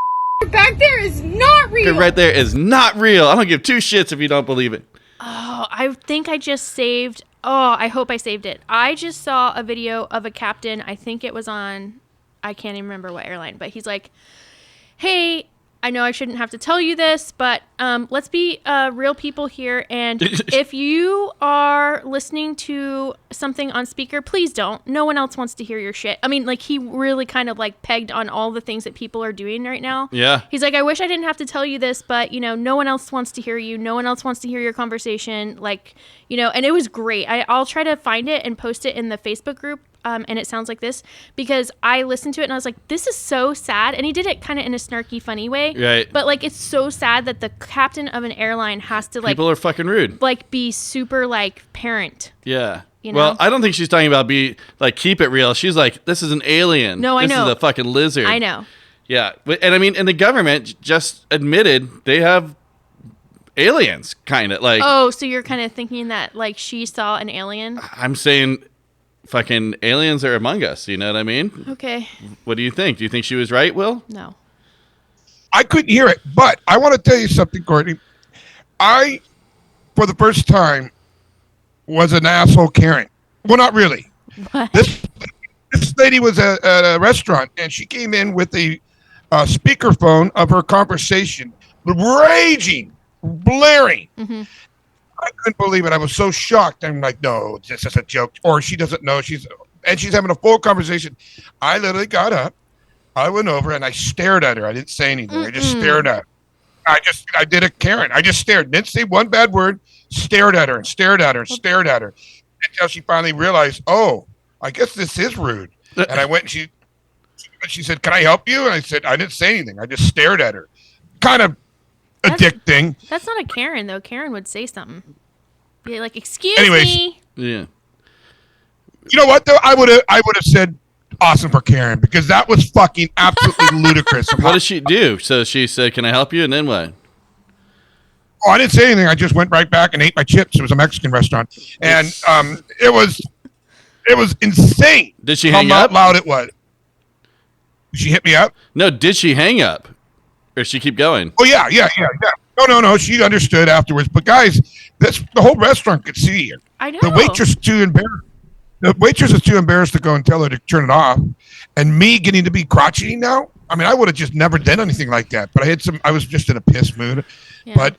back there is not real. Right there is not real. I don't give two shits if you don't believe it. Oh, I think I just saved. Oh, I hope I saved it. I just saw a video of a captain. I think it was on. I can't even remember what airline, but he's like, "Hey, I know I shouldn't have to tell you this, but let's be real people here. And if you are listening to something on speaker, please don't. No one else wants to hear your shit." I mean, like, he really kind of like pegged on all the things that people are doing right now. Yeah. He's like, "I wish I didn't have to tell you this, but, no one else wants to hear you. No one else wants to hear your conversation." Like, and it was great. I'll try to find it and post it in the Facebook group. And it sounds like this because I listened to it and I was like, this is so sad. And he did it kind of in a snarky, funny way. Right. But like, it's so sad that the captain of an airline has to like People are fucking rude. like be super like parent. Yeah. You Well, know? I don't think she's talking about keep it real. She's like, this is an alien. No, I know. This is a fucking lizard. I know. Yeah. And I mean, and the government just admitted they have aliens, kind of like. Oh, so you're kind of thinking that like she saw an alien? I'm saying fucking aliens are among us. You know what I mean? Okay. What do you think? Do you think she was right, Will? No. I couldn't hear it, but I want to tell you something, Courtney. I, for the first time, was an asshole Karen. Well, not really. What? This lady was at a restaurant, and she came in with a speakerphone of her conversation, raging, blaring. Mm-hmm. I couldn't believe it. I was so shocked. I'm like, no, it's just a joke. Or she doesn't know. She's having a full conversation. I literally got up. I went over and I stared at her. I didn't say anything. I just stared at her. I did a Karen. I just stared. Didn't say one bad word. Stared at her and stared at her and stared at her until she finally realized, oh, I guess this is rude. And I went and she said, "Can I help you?" And I said, I didn't say anything. I just stared at her. Kind of a dick thing. That's not a Karen though. Karen would say something. Be like, "Excuse Anyways. me." Yeah. You know what though? I would have said awesome for Karen because that was fucking absolutely ludicrous. What did she do? So she said, "Can I help you?" And then what? Oh, I didn't say anything. I just went right back and ate my chips. It was a Mexican restaurant, and it was insane. Did she hang how up? loud it was. Did she hit me up? No, did she hang up? Or she keep going? Oh yeah. No. She understood afterwards. But guys, the whole restaurant could see her. I know. The waitress is too embarrassed. The waitress is too embarrassed to go and tell her to turn it off. And me getting to be crotchety now. I mean, I would have just never done anything like that. But I was just in a piss mood. Yeah. But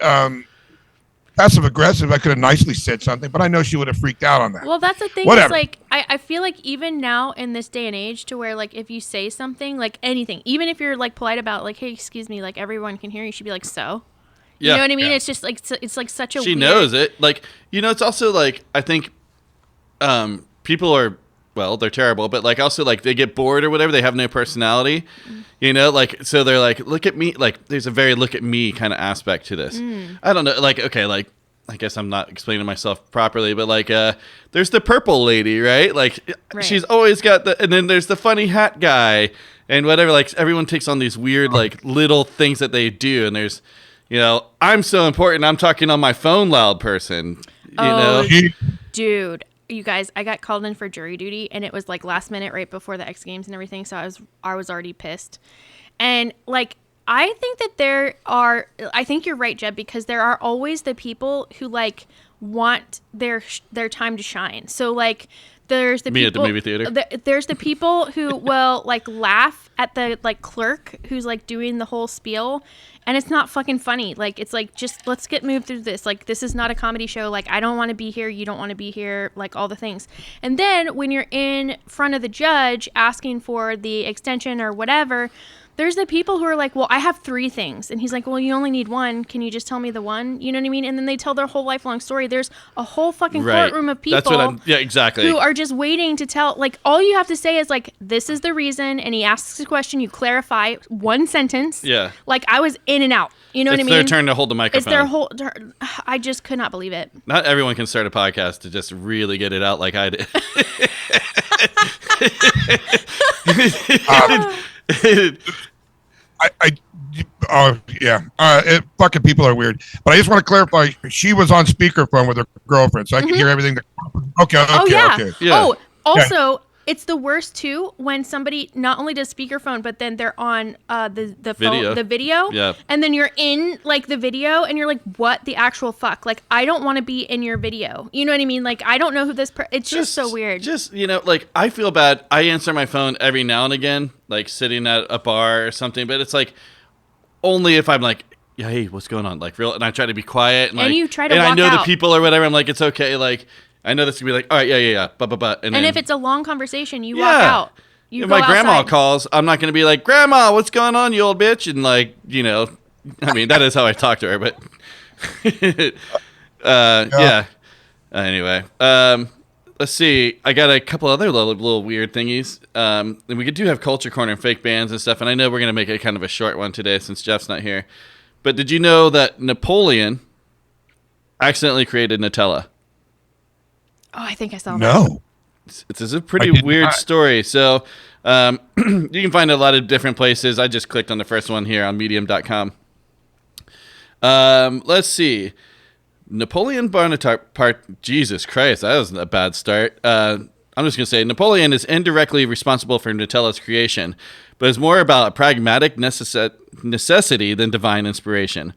passive aggressive, I could have nicely said something. But I know she would have freaked out on that. Well, that's the thing. Whatever. Is like I feel like even now in this day and age, to where like if you say something like anything, even if you're like polite about like, "Hey, excuse me," like everyone can hear you, she'd be like, "So." You know what I mean? Yeah. It's just like it's like such a. She weird... knows it. Like, you know, it's also like, I think people are, well, they're terrible, but like also like they get bored or whatever. They have no personality, you know, like, so they're like, look at me. Like there's a very look at me kind of aspect to this. I don't know. Like, okay, like, I guess I'm not explaining myself properly, but like, there's the purple lady, right? Like Right. she's always got and then there's the funny hat guy and whatever. Like everyone takes on these weird, like little things that they do. And there's, you know, I'm so important. I'm talking on my phone loud person, you know? Dude, you guys, I got called in for jury duty, and it was like last minute, right before the X Games and everything. So I was already pissed, and like I think that I think you're right, Jeb, because there are always the people who like want their time to shine. So like there's the Me people at the movie theater. There's the people who will like laugh at the like clerk who's like doing the whole spiel, and it's not fucking funny. Like it's like, just let's move through this. Like this is not a comedy show. Like I don't want to be here. You don't want to be here. Like all the things. And then when you're in front of the judge asking for the extension or whatever, there's the people who are like, well, I have 3 things. And he's like, well, you only need 1. Can you just tell me the 1? You know what I mean? And then they tell their whole lifelong story. There's a whole fucking courtroom of people. That's what yeah, exactly. Who are just waiting to tell. Like, all you have to say is like, this is the reason. And he asks a question. You clarify 1 sentence. Yeah. Like I was in and out. You know what I It's mean? their turn to hold the microphone. It's their whole. I just could not believe it. Not everyone can start a podcast to just really get it out like I did. Fucking people are weird. But I just want to clarify. She was on speakerphone with her girlfriend, so I could hear everything. Okay. Oh yeah. Okay. Yeah. Oh, also, it's the worst too when somebody not only does speakerphone, but then they're on the Video. phone, the video. Yeah. And then you're in like the video, and you're like, what the actual fuck? Like, I don't want to be in your video. You know what I mean? Like, I don't know who this. It's just so weird. Just, you know, like I feel bad. I answer my phone every now and again, like sitting at a bar or something. But it's like only if I'm like, yeah, hey, what's going on? Like real, and I try to be quiet. And, like, you try to and I walk know the out. people or whatever. I'm like, it's okay. Like I know this can be like, all right, yeah, but. And then, if it's a long conversation, you Yeah. walk out. You if go my grandma outside. calls, I'm not going to be like, Grandma, what's going on, you old bitch? And like, you know, I mean, that is how I talk to her, but yeah. Anyway, let's see. I got a couple other little weird thingies. And we do have Culture Corner and fake bands and stuff. And I know we're going to make it kind of a short one today since Jeff's not here. But did you know that Napoleon accidentally created Nutella? Oh, I think I saw that. No. It's a pretty I did weird not. story. So you can find it a lot of different places. I just clicked on the first one here on medium.com. Let's see. Napoleon Bonaparte. Jesus Christ, that was a bad start. I'm just going to say Napoleon is indirectly responsible for Nutella's creation, but is more about a pragmatic necessity than divine inspiration.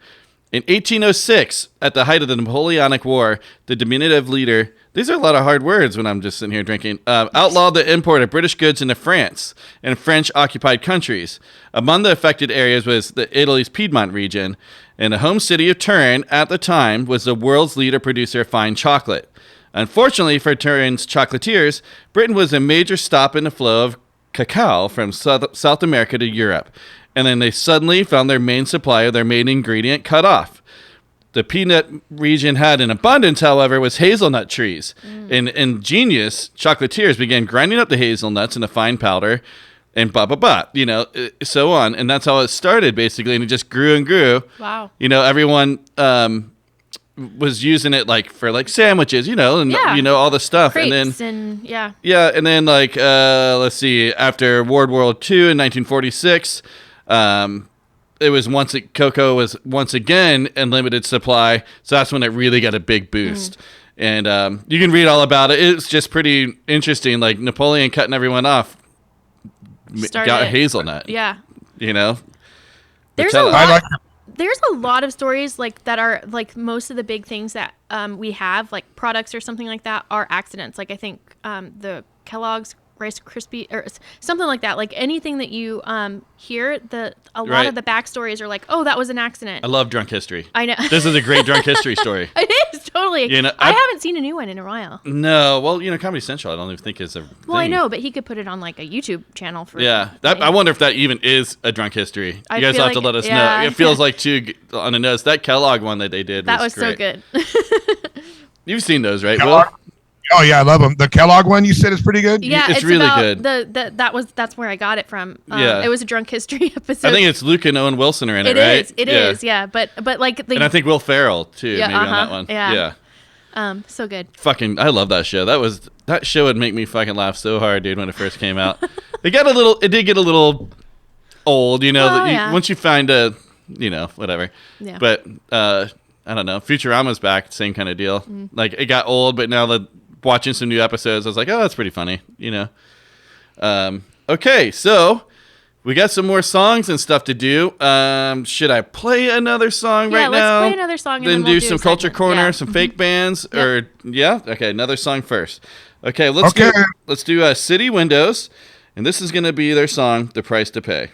In 1806, at the height of the Napoleonic War, the diminutive leader, these are a lot of hard words when I'm just sitting here drinking, outlawed the import of British goods into France and French-occupied countries. Among the affected areas was Italy's Piedmont region, and the home city of Turin at the time was the world's leader producer of fine chocolate. Unfortunately for Turin's chocolatiers, Britain was a major stop in the flow of cacao from South America to Europe. and then they suddenly found their main supplier, their main ingredient, cut off. The peanut region had in abundance, however, was hazelnut trees. And ingenious chocolatiers began grinding up the hazelnuts into fine powder and so on. And that's how it started, basically. And it just grew and grew. Wow. Everyone was using it for sandwiches, and Yeah. all the stuff. Crates and then yeah. yeah, and then let's see, after World War II in 1946, it was cocoa was once again in limited supply, so that's when it really got a big boost. And you can read all about it. It's just pretty interesting. Like Napoleon cutting everyone off, got hazelnut. Yeah. There's Tell a us. lot. There's a lot of stories that are most of the big things that we have, like products or something like that, are accidents. Like I think the Kellogg's Rice Krispie or something like that. Like anything that you hear, a lot Right. of the backstories are like, oh, that was an accident. I love drunk history. I know. This is a great drunk history story. It is totally. I haven't seen a new one in a while. No, well, Comedy Central, I don't even think is a Well, I thing. know, but he could put it on like a YouTube channel for. Yeah, I wonder if that even is a drunk history. I You guys feel will have to like- let us yeah. know. It feels like too on the nose. That Kellogg one that they did That was great. so good. You've seen those, right, Kellogg? Will? Oh yeah, I love them. The Kellogg one you said is pretty good. Yeah, It's it's really about good. That's where I got it from. Yeah. It was a drunk history episode. I think it's Luke and Owen Wilson are in it, It right? is. It is. Yeah. But like the And I think Will Ferrell too, Yeah, maybe on that uh-huh, one. yeah. So good. Fucking, I love that show. That show would make me fucking laugh so hard, dude, when it first came out. It did get a little old, Well, yeah. once you find whatever. Yeah. But I don't know. Futurama's back, same kind of deal. Like it got old, but now watching some new episodes, I was like, oh, that's pretty funny, Okay, so we got some more songs and stuff to do. Should I play another song Yeah, right let's now? play another song and Then then we'll do do some a culture segment. corner, Yeah. some fake bands, Yep. or yeah, okay, another song first. Okay, let's Okay. do City Windows, and this is gonna be their song, "The Price to Pay."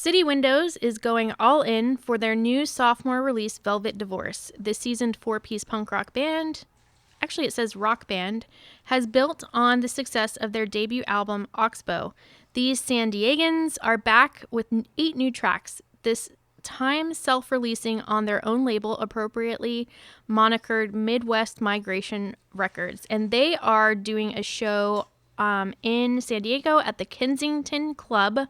City Windows is going all in for their new sophomore release, Velvet Divorce. This seasoned 4-piece punk rock band, actually it says rock band, has built on the success of their debut album, Oxbow. These San Diegans are back with 8 new tracks, this time self-releasing on their own label, appropriately monikered Midwest Migration Records. And they are doing a show in San Diego at the Kensington Club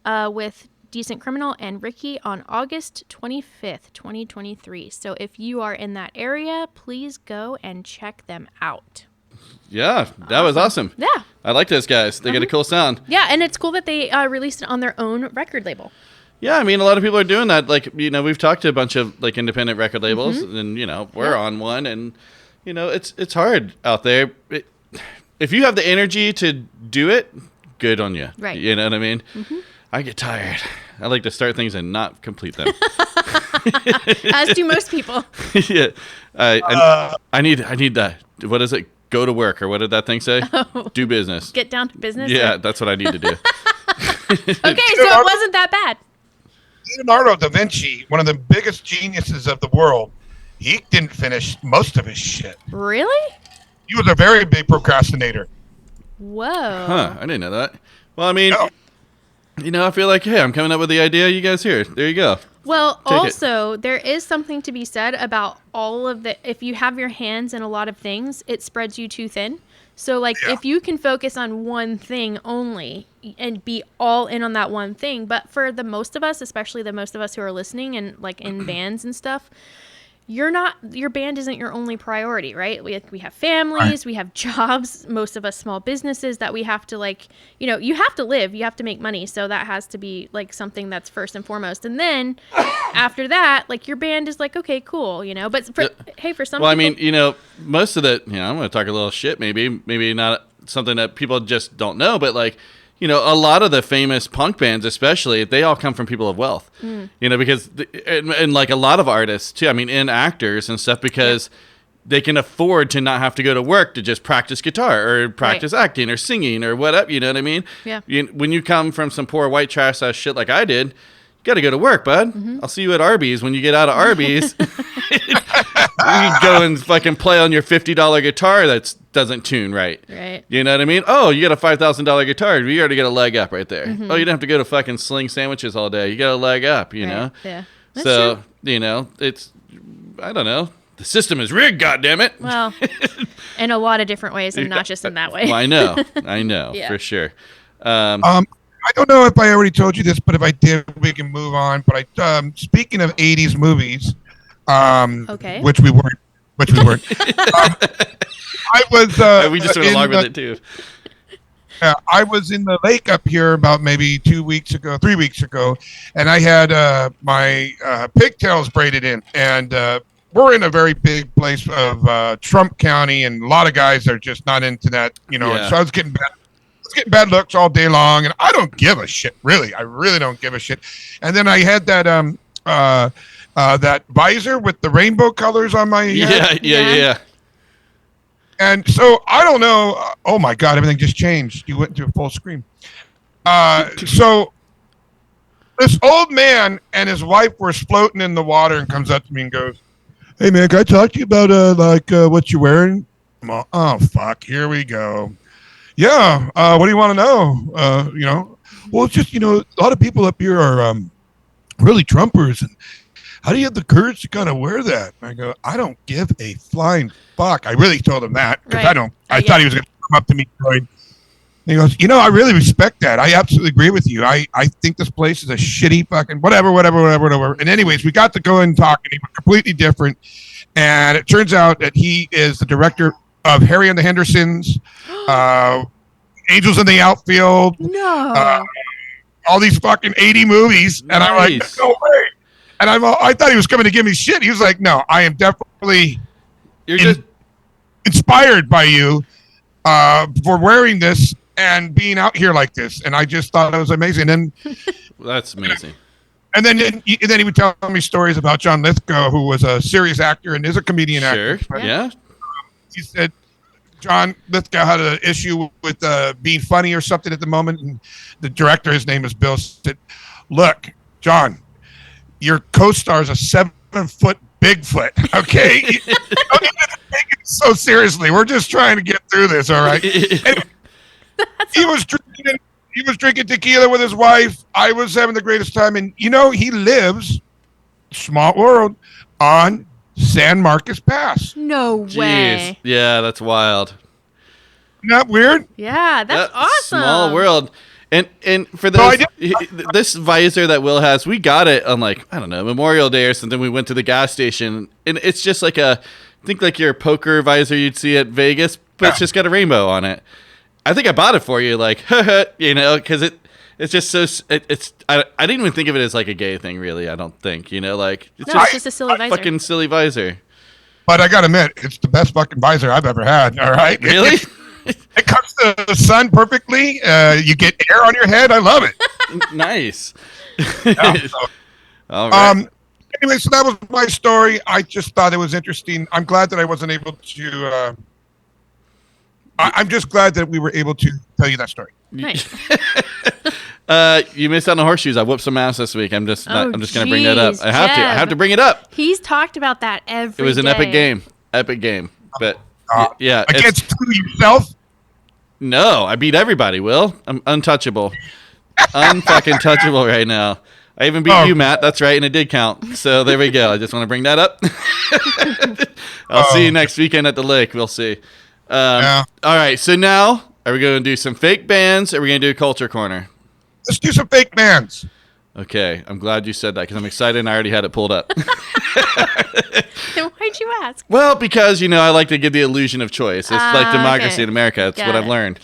with Decent Criminal and Ricky on August 25th, 2023. So if you are in that area, please go and check them out. Yeah, that was awesome. Yeah. I like those guys. They get a cool sound. Yeah, and it's cool that they released it on their own record label. Yeah, I mean, a lot of people are doing that. Like, you know, we've talked to a bunch of like independent record labels, and you know, we're on one, and you know, it's hard out there. If you have the energy to do it, good on you. Right. You know what I mean? I get tired. I like to start things and not complete them. As do most people. Yeah. I need that. What is it? Go to work, or what did that thing say? Do business. Get down to business. Yeah, that's what I need to do. Okay, so it wasn't that bad. Leonardo da Vinci, one of the biggest geniuses of the world, he didn't finish most of his shit. Really? He was a very big procrastinator. Whoa. Huh, I didn't know that. Well, I mean, No. you know, I feel like, hey, I'm coming up with the idea. You guys here. There you go. Well, Take it. also, there is something to be said about all of the, if you have your hands in a lot of things, it spreads you too thin. So, like, if you can focus on one thing only and be all in on that one thing, but for the most of us, especially the most of us who are listening and, like, in bands and stuff, your band isn't your only priority, right? We have families, we have jobs, most of us small businesses that we have to, like, you know, you have to live, you have to make money. So that has to be like something that's first and foremost. And then after that, like, your band is like, okay, cool, you know, but for some Well, I people, mean, you know, most of the, you know, I'm going to talk a little shit, maybe not something that people just don't know, but like, you know, a lot of the famous punk bands, especially, they all come from people of wealth, you know, because, and like a lot of artists too, I mean, and actors and stuff, because they can afford to not have to go to work to just practice guitar or practice acting or singing or whatever, you know what I mean? Yeah. When you come from some poor white trash ass shit like I did, you got to go to work, bud. I'll see you at Arby's when you get out of Arby's. You can go and fucking play on your $50 guitar that doesn't tune right. Right. You know what I mean? Oh, you got a $5,000 guitar. You already get a leg up right there. Oh, you don't have to go to fucking Sling Sandwiches all day. You got a leg up, you know? Yeah. That's So, true. you know, it's, I don't know. The system is rigged, goddammit. Well, in a lot of different ways and not just in that way. Well, I know, Yeah. for sure. I don't know if I already told you this, but if I did, we can move on. But speaking of 80s movies, Okay. which we weren't. I was. we just went along with it, too. I was in the lake up here about maybe 3 weeks ago, and I had my pigtails braided in, and we're in a very big place of Trump County, and a lot of guys are just not into that, you know. Yeah. So I was getting bad looks all day long, and I don't give a shit, really. I really don't give a shit. And then I had that that visor with the rainbow colors on my head. Yeah. And so I don't know. Oh my God, everything just changed. You went to full screen. So this old man and his wife were floating in the water, and comes up to me and goes, "Hey man, can I talk to you about what you're wearing?" I'm all, oh fuck, here we go. Yeah. What do you want to know? You know, well, it's just, you know, a lot of people up here are really Trumpers, and how do you have the courage to kind of wear that? And I go, I don't give a flying fuck. I really told him that, because Right. I thought he was going to come up to me going, he goes, you know, I really respect that. I absolutely agree with you. I think this place is a shitty fucking whatever. And anyways, we got to go and talk, and he was completely different. And it turns out that he is the director of Harry and the Hendersons, Angels in the Outfield, No. all these fucking 80 movies. And I'm like, Nice. no way. And I thought he was coming to give me shit. He was like, no, I am definitely You're just, inspired by you for wearing this and being out here like this. And I just thought it was amazing. And that's amazing. then he would tell me stories about John Lithgow, who was a serious actor and is a comedian Sure. actor. Yeah. He said John Lithgow had an issue with being funny or something at the moment. And the director, his name is Bill, said, look, John, your co-star is a 7-foot Bigfoot. Okay, don't even take it so seriously. We're just trying to get through this. All right. Anyway, he was drinking tequila with his wife. I was having the greatest time, and he lives, small world, on San Marcos Pass. No way. Jeez. Yeah, that's wild. Isn't that weird? Yeah, that's awesome. Small world. And for No, this visor that Will has, we got it on Memorial Day or something. We went to the gas station, and it's just like think like your poker visor you'd see at Vegas, but it's just got a rainbow on it. I think I bought it for you, because it's just so. I didn't even think of it as like a gay thing, really. I don't think, it's just a silly visor. Fucking silly visor. But I gotta admit, it's the best fucking visor I've ever had. All right, Really? It cuts the sun perfectly. You get air on your head. I love it. Nice. Yeah, so, All right. anyway, so that was my story. I just thought it was interesting. I'm glad that I wasn't able to. I'm just glad that we were able to tell you that story. Nice. You missed out on horseshoes. I whooped some ass this week. I'm just going to bring that up. Jeez, I have to bring it up. He's talked about that every day. It was an epic game. But yeah, against yourself. No, I beat everybody. Will, I'm untouchable, unfucking touchable right now. I even beat you, Matt. That's right, and it did count. So there we go. I just want to bring that up. I'll see you next weekend at the lake. We'll see. Yeah. All right. So now, are we going to do some fake bands? Or are we going to do a culture corner? Let's do some fake bands. Okay, I'm glad you said that because I'm excited and I already had it pulled up. Then why'd you ask? Well, because, I like to give the illusion of choice. It's like democracy okay. in America. It's Got what it. I've learned.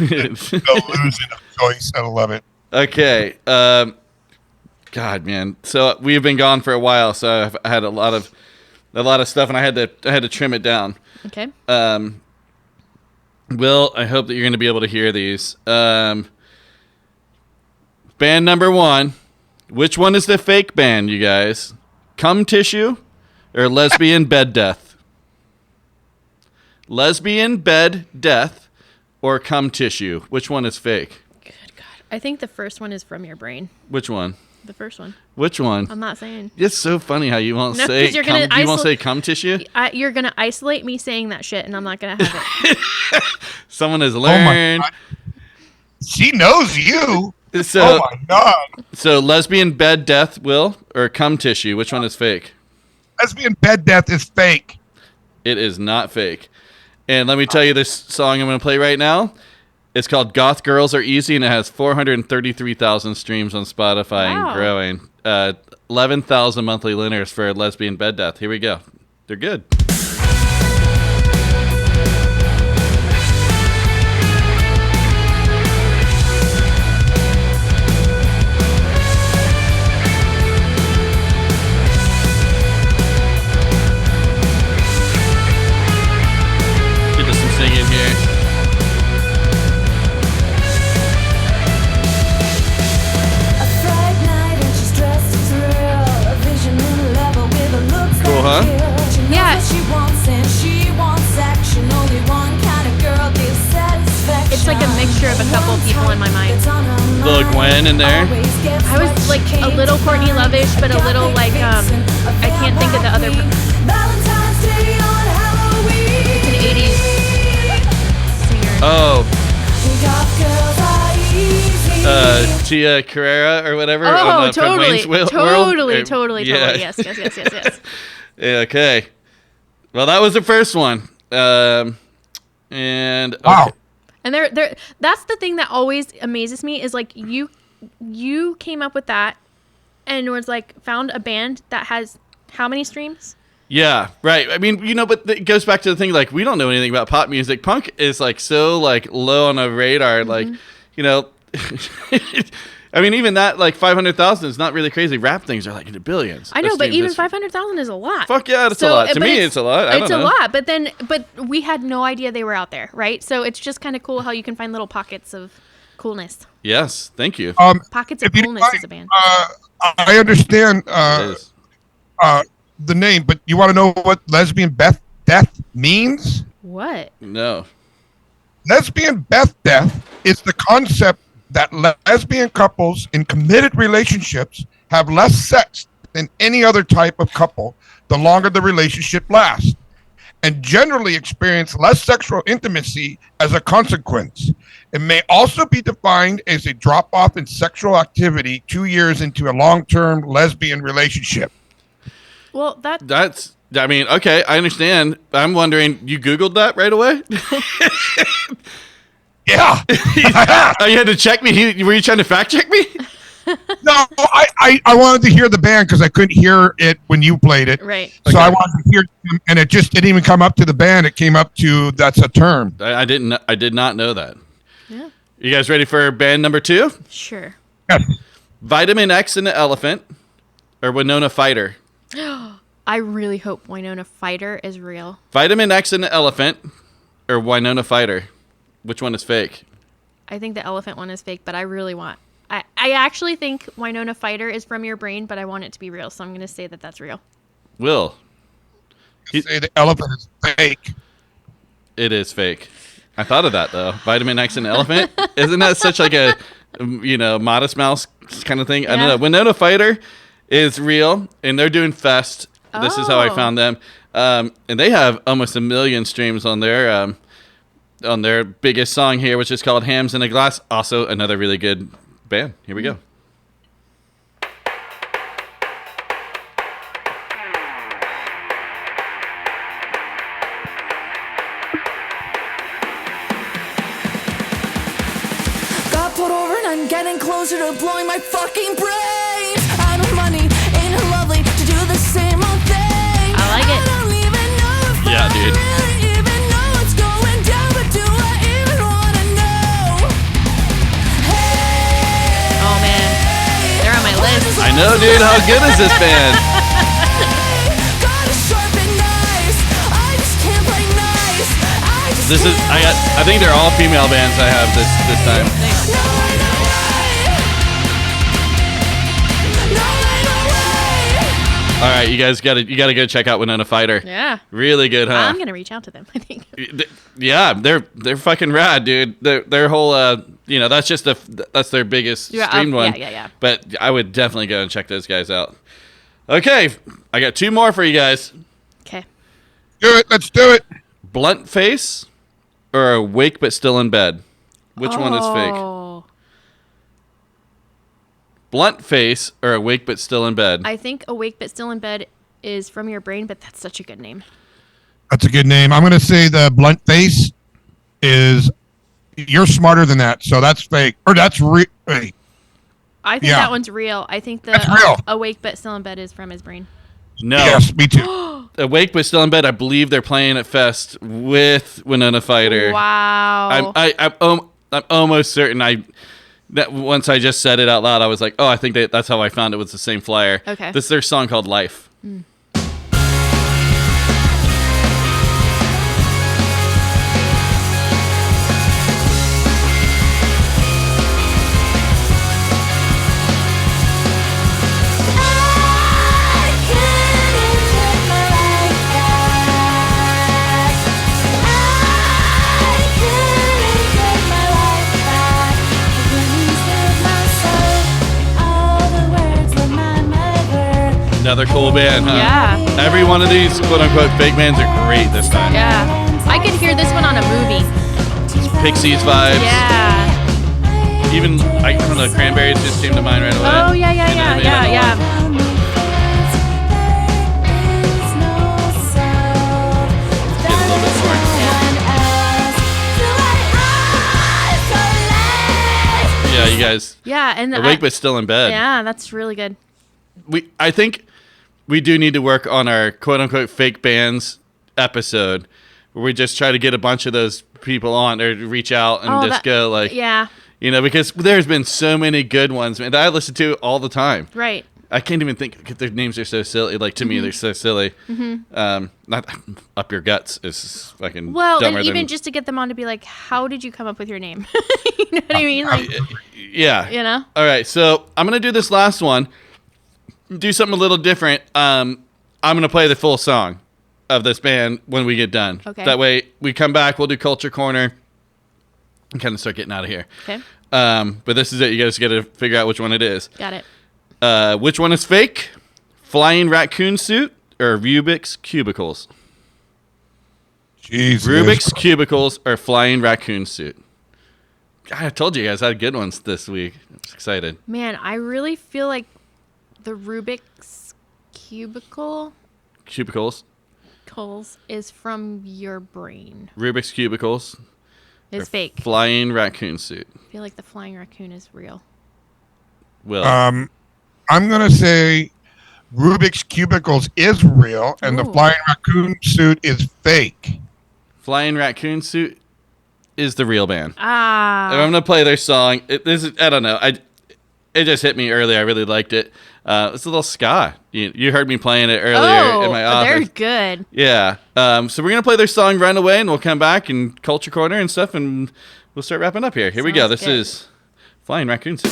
Illusion of choice. I love it. Okay. God, man. So we've been gone for a while, so I've had a lot of stuff, and I had to trim it down. Okay. Will, I hope that you're going to be able to hear these. Band number 1. Which one is the fake band, you guys? Cum Tissue or Lesbian Bed Death? Lesbian Bed Death or Cum Tissue? Which one is fake? Good God. I think the first one is from your brain. Which one? The first one. Which one? I'm not saying. It's so funny how you won't No, say 'cause you're cum, gonna you won't say cum tissue. You're going to isolate me saying that shit, and I'm not going to have it. Someone has Oh my learned. God. She knows you. So, Oh my God. so lesbian bed death, Will, or cum tissue? Which one is fake? Lesbian bed death is fake. It is not fake. And let me tell you this song I'm going to play right now. It's called Goth Girls Are Easy, and it has 433,000 streams on Spotify Wow. and growing. 11,000 monthly listeners for Lesbian Bed Death. Here we go. They're good. Get to some singing here. Cool, huh? Yeah. It's like a mixture of a couple people in my mind. Little Gwen in there. I was like a little Courtney Lovish, but a little like, I can't think of the other. It's an 80s singer. Oh, Tia Carrera or whatever. Oh, from Wayne's totally. World. Totally. Yeah. Yes. Yeah, okay. Well, that was the first one. And okay. Wow. And that's the thing that always amazes me is like you came up with that and was like found a band that has how many streams? Yeah, right. I mean, but it goes back to the thing, like, we don't know anything about pop music. Punk is, like, so, like, low on the radar. Like, I mean, even that, like, 500,000 is not really crazy. Rap things are, like, into billions. I know, of but streams. even It's- 500,000 is a lot. Fuck yeah, it's a lot. To but me, it's a lot. I It's don't a know. lot, but we had no idea they were out there, right? So it's just kind of cool how you can find little pockets of coolness. Yes, thank you. Pockets of If you coolness don't as a band. I understand It is. the name, but you want to know what lesbian death means? What? No. Lesbian death is the concept that lesbian couples in committed relationships have less sex than any other type of couple the longer the relationship lasts, and generally experience less sexual intimacy as a consequence. It may also be defined as a drop-off in sexual activity 2 years into a long-term lesbian relationship. Well, That's, I mean, okay, I understand. I'm wondering, you Googled that right away? Yeah. Oh, you had to check me? Were you trying to fact check me? No, I wanted to hear the band because I couldn't hear it when you played it. right. So I wanted to hear them, and it just didn't even come up to the band. It came up to that's a term. I did not know that. Yeah. You guys ready for band number 2? Sure. Yes. Vitamin X and the Elephant, or Winona Fighter? I really hope Winona Fighter is real. Vitamin X and the Elephant, or Winona Fighter? Which one is fake? I think the elephant one is fake, but I really want. I actually think Winona Fighter is from your brain, but I want it to be real, so I'm going to say that that's real. Will. Say the elephant is fake. It is fake. I thought of that though. Vitamin X and Elephant. Isn't that such like a Modest Mouse kind of thing? I don't Yeah. know. Winona Fighter is real, and they're doing Fest. This is how I Oh. found them, and they have almost 1 million streams on their biggest song here, which is called "Hams in a Glass." Also, another really good band. Here we go. Got pulled over and I'm getting closer to blowing my fucking brains out of money. Ain't it lovely to do the same old thing? I like it. I don't even know if Yeah, I dude. really even know what's going down, but do I even wanna know? Hey, Oh, man. They're on my list. I know, dude. How good is this band? got a sharp and nice. I just can't play nice. This is I think they're all female bands I have this time. All right, you guys got to go check out Winona Fighter. Yeah. Really good, huh? I'm going to reach out to them, I think. Yeah, they're fucking rad, dude. Their whole that's their biggest Yeah, streamed one. yeah. But I would definitely go and check those guys out. Okay, I got 2 more for you guys. Okay. Do it. Let's do it. Blunt face or awake but still in bed. Which one is fake? Oh. Blunt face or awake but still in bed. I think Awake But Still in Bed is from your brain, but that's such a good name. That's a good name. I'm going to say the blunt face is. You're smarter than that, so that's fake. Or that's real. I think Yeah. that one's real. I think the That's real. Awake But Still in Bed is from his brain. No. Yes, me too. Awake but still in bed. I believe they're playing at Fest with Winona Fighter. Wow. I'm almost certain that once I just said it out loud, I was like, oh, I think that's how I found it was the same flyer. Okay. This is their song called Life. Another cool band, huh? Yeah. Every one of these quote-unquote fake bands are great this time. Yeah. I could hear this one on a movie. Pixies vibes. Yeah. Even, I don't know, Cranberries just came to mind right away. Oh, yeah. You know what I mean? I don't know. Get a little bit more. Yeah, you guys. Yeah, and Awake but still in bed. yeah, that's really good. I think we do need to work on our quote-unquote fake bands episode where we just try to get a bunch of those people on or reach out and just go like, yeah, because there's been so many good ones, man, that I listen to all the time. right. I can't even think, their names are so silly. Like, to me, they're so silly. Not Up Your Guts is fucking Well, dumber and even than, just to get them on to be like, how did you come up with your name? You know what I mean? Like, yeah. you know? All right, so I'm going to do this last one. Do something a little different. I'm going to play the full song of this band when we get done. Okay. That way, we come back, we'll do Culture Corner, and kind of start getting out of here. Okay. But this is it. You guys got to figure out which one it is. Got it. Which one is fake? Flying raccoon suit or Rubik's cubicles? Jesus. Rubik's cubicles or flying raccoon suit? God, I told you guys I had good ones this week. I'm excited. Man, I really feel like the Rubik's cubicles is from your brain. Rubik's cubicles It's fake. flying raccoon suit. I feel like the flying raccoon is real. Will. I'm gonna say Rubik's cubicles is real, and the Ooh. flying raccoon suit is fake. Flying raccoon suit is the real band. Ah. I'm gonna play their song. I don't know. It just hit me earlier. I really liked it. It's a little ska. You heard me playing it earlier in my office. They're good. Yeah. So we're gonna play their song "Run Away" and we'll come back and Culture Corner and stuff, and we'll start wrapping up here. Here we go. Sounds This good. is Flying Raccoon Suit.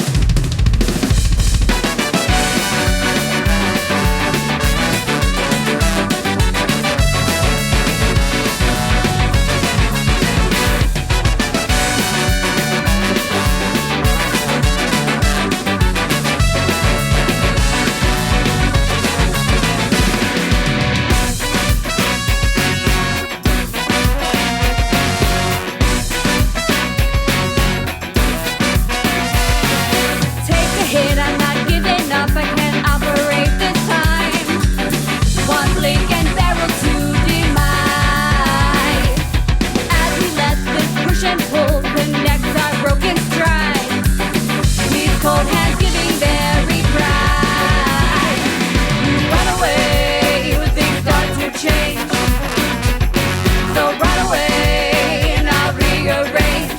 Take a hit, I'm not giving up, I can't operate this time. One blink and barrel to demise. As we let this push and pull connect our broken stride. These cold hands giving very pride. You run away when things start to change. So run away and I'll rearrange.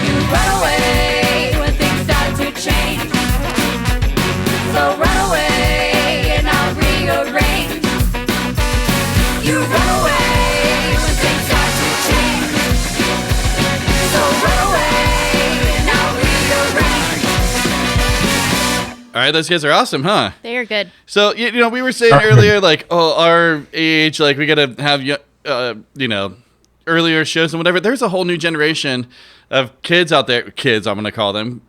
You run away when things start to change. So run away and I'll rearrange. You run away when things start to change. So run away and I'll rearrange. All right, those guys are awesome, huh? They are good. So you know, we were saying earlier, like, oh, our age, like, we gotta have earlier shows and whatever. There's a whole new generation of kids out there. Kids, I'm gonna call them.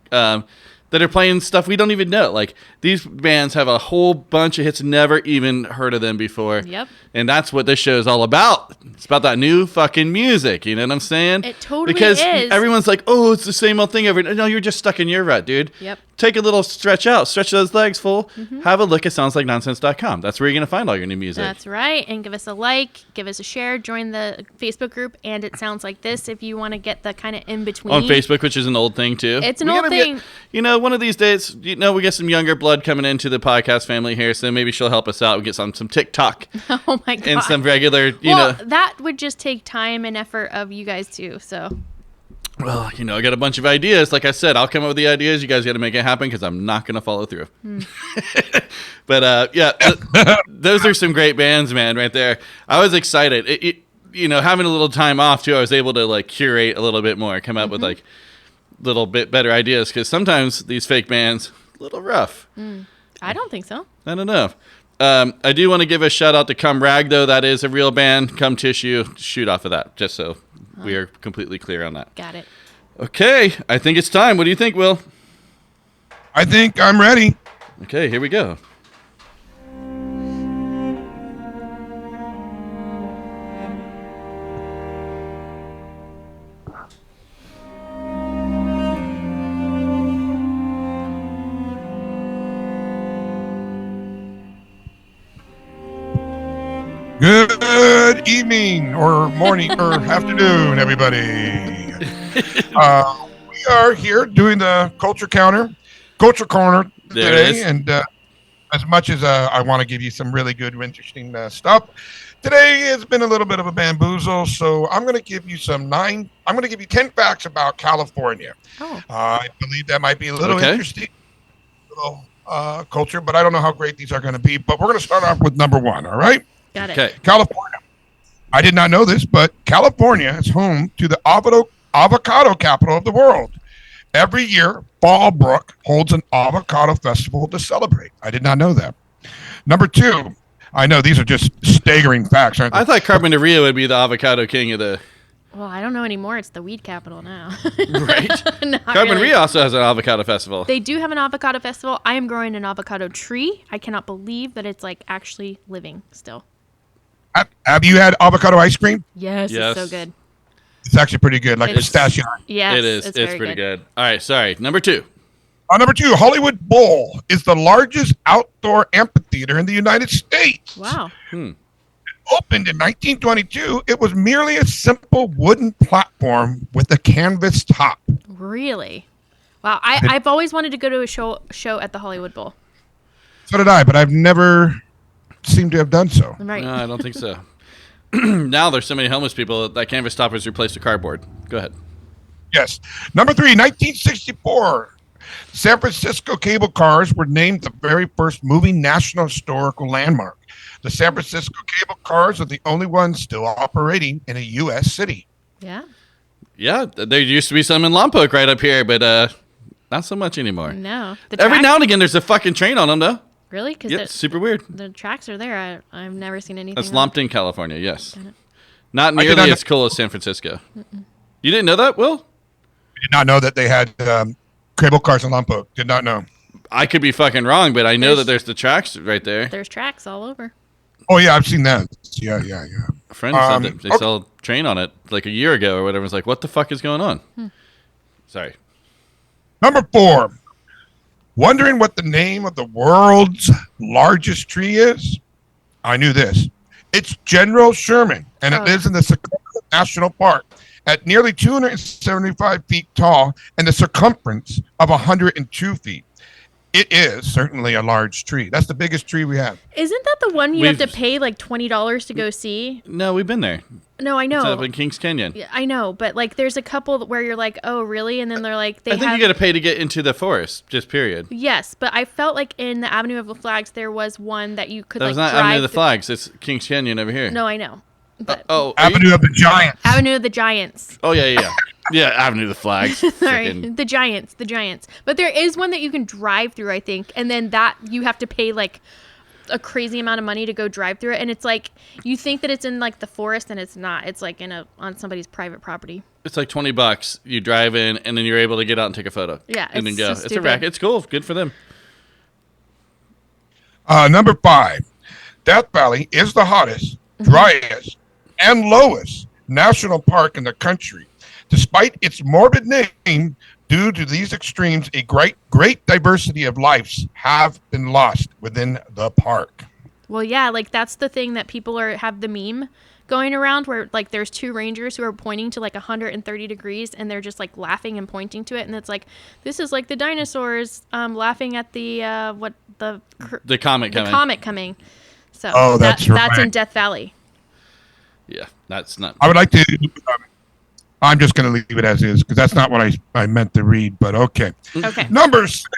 That are playing stuff we don't even know. Like, these bands have a whole bunch of hits, never even heard of them before. Yep. And that's what this show is all about. It's about that new fucking music. You know what I'm saying? It totally because is. everyone's like, oh, it's the same old thing every. No, you're just stuck in your rut, dude. Yep. Take a little stretch out, stretch those legs full. Have a look at soundslikenonsense.com. That's where you're gonna find all your new music. That's right. And give us a like, give us a share, join the Facebook group, and it sounds like this if you want to get the kind of in between. on Facebook, which is an old thing too. It's an We old gotta get- thing. you know, one of these days, we get some younger blood coming into the podcast family here, so maybe she'll help us out. We get some TikTok Oh my god. and some regular, well, that would just take time and effort of you guys too. So Well, I got a bunch of ideas. Like I said, I'll come up with the ideas. You guys got to make it happen because I'm not going to follow through. But those are some great bands, man, right there. I was excited. Having a little time off too, I was able to like curate a little bit more, come up with like little bit better ideas because sometimes these fake bands a little rough. I don't think so. I don't know. I do want to give a shout out to Come Rag, though. That is a real band. Come Tissue. Shoot off of that, just so we are completely clear on that. Got it. Okay, I think it's time. What do you think, Will? I think I'm ready. Okay, here we go. Good evening, or morning, or afternoon, everybody. We are here doing the Culture Corner There it today, is. and as much as I want to give you some really good, interesting stuff, today has been a little bit of a bamboozle. So I'm going to give you 10 facts about California. Oh. I believe that might be a little Okay. interesting, little culture, but I don't know how great these are going to be. But we're going to start off with number one. All right, Got it. Okay. California. I did not know this, but California is home to the avocado capital of the world. Every year, Fallbrook holds an avocado festival to celebrate. I did not know that. Number two, I know these are just staggering facts, aren't they? I thought Carpinteria would be the avocado king of the. Well, I don't know anymore. It's the weed capital now. Right. Not Carpinteria really. also has an avocado festival. They do have an avocado festival. I am growing an avocado tree. I cannot believe that it's like actually living still. Have you had avocado ice cream? Yes, Yes. it's so good. It's actually pretty good, like It's- pistachio. Yes, It is. It's very pretty good. All right. Sorry. Number two. Number two, Hollywood Bowl is the largest outdoor amphitheater in the United States. Wow. Opened in 1922, it was merely a simple wooden platform with a canvas top. Really? Wow. I've always wanted to go to a show at the Hollywood Bowl. So did I, but I've never seemed to have done so. Right. No, I don't think so. Now there's so many homeless people that canvas top has replaced with cardboard. Go ahead. Yes. Number three, 1964. San Francisco cable cars were named the very first moving national historical landmark. The San Francisco cable cars are the only ones still operating in a U.S. city. Yeah. Yeah, there used to be some in Lompoc right up here, but not so much anymore. No. The Every track- now and again, there's a fucking train on them, though. Really? Because Yeah, it's super weird. the tracks are there. I've never seen anything. That's like- Lompton, California. Yes, not I did nearly not know- as cool as San Francisco. You didn't know that, Will? I did not know that they had cable cars in Lompoc. Did not know. I could be fucking wrong, but I know There's- that there's the tracks right there. There's tracks all over. Oh, yeah, I've seen that. Yeah. A friend said that they okay. saw a train on it like a year ago or whatever. It's like, what the fuck is going on? Sorry. Number four. Wondering what the name of the world's largest tree is? I knew this. It's General Sherman, and it Oh. lives in the Socorro National Park at nearly 275 feet tall and the circumference of 102 feet. It is certainly a large tree. That's the biggest tree we have. Isn't that the one you have to We've- pay like $20 to go see? No, we've been there. No, I It's know. up in Kings Canyon. Yeah, I know, but like there's a couple where you're like, oh, really? And then they're like, they I think have. you got to pay to get into the forest, just period. Yes, but I felt like in the Avenue of the Flags there was one that you could That like was not drive. Avenue of the Flags. It's Kings Canyon over here. No, I know. But Oh, are you- Avenue of the Giants. Avenue of the Giants. Oh, yeah. Yeah, Avenue of the Flags. Sorry, Frickin- the Giants. But there is one that you can drive through, I think, and then that you have to pay like a crazy amount of money to go drive through it, and it's like you think that it's in like the forest, and it's not. It's like on somebody's private property. It's like $20. You drive in, and then you're able to get out and take a photo. Yeah, and then it's go. so It's a stupid. racket. It's cool. Good for them. Number five. Death Valley is the hottest, driest, and lowest national park in the country. Despite its morbid name, due to these extremes, a great diversity of lives have been lost within the park. Well, yeah, like that's the thing that people have the meme going around where like there's two rangers who are pointing to like 130 degrees and they're just like laughing and pointing to it, and it's like this is like the dinosaurs laughing at the The comet the coming. comet coming. So Oh, that's that's in right. Death Valley. Yeah, that's not. I would like to. I'm just going to leave it as is because that's not what I meant to read. But okay. Okay. Number six.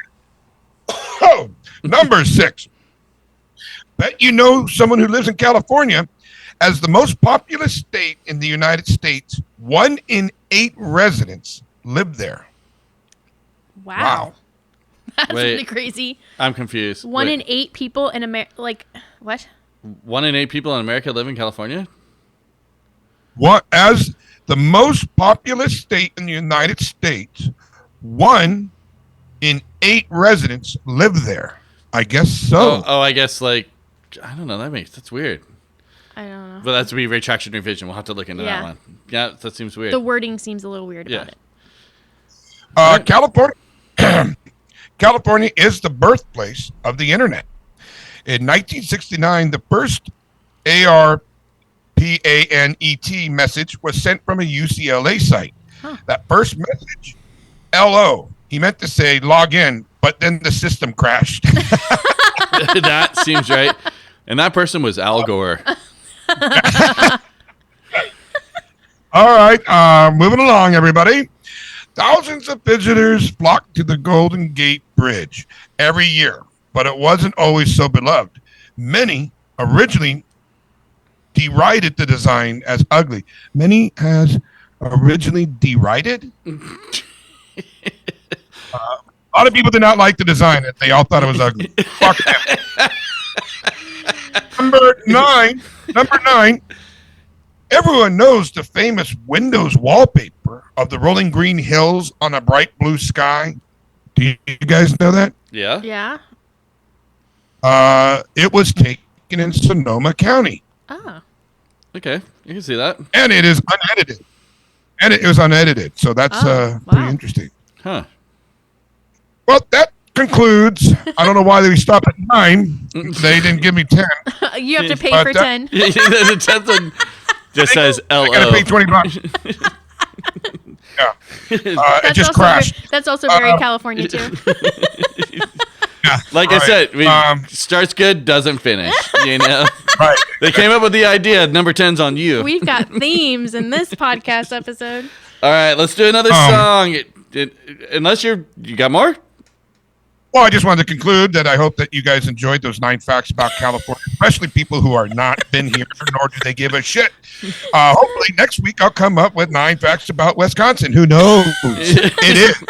Oh, number six. Bet you know someone who lives in California. As the most populous state in the United States, 1 in 8 residents live there. Wow. That's Wait. really crazy. I'm confused. One Wait, in 8 people in America, like what? 1 in 8 people in America live in California? What as the most populous state in the United States, 1 in 8 residents live there. I guess so. Oh, I guess like I don't know. That's weird. I don't know. But that's be retraction revision. We'll have to look into Yeah. that one. Yeah, that seems weird. The wording seems a little weird Yeah. about it. California, California is the birthplace of the internet. In 1969, the first ARPANET message was sent from a UCLA site. Huh. That first message, LO, he meant to say log in, but then the system crashed. That seems right. And that person was Al Gore. All right, moving along, everybody. Thousands of visitors flocked to the Golden Gate Bridge every year, but it wasn't always so beloved. Many originally derided the design as ugly. Many has originally derided. A lot of people did not like the design. They all thought it was ugly. Fuck them. Number nine. Everyone knows the famous Windows wallpaper of the rolling green hills on a bright blue sky. Do you guys know that? Yeah. Yeah. It was taken in Sonoma County, Oh. Okay. You can see that. and it is unedited. And it was unedited, so that's Oh, pretty wow. interesting. Huh. Well, that concludes. I don't know why they stopped at 9. They didn't give me 10. You have to pay But for that- 10. The 10th one just says I gotta pay LO. $20. Yeah, it just also crashed. That's also very California too. Yeah, Like I right. said, starts good, doesn't finish. You know, Right. they came up with the idea. Number 10's on you. We've got themes in this podcast episode. All right, let's do another song. Unless you got more. Well, I just wanted to conclude that I hope that you guys enjoyed those 9 facts about California, especially people who are not been here, nor do they give a shit. Hopefully next week I'll come up with 9 facts about Wisconsin. Who knows? It is.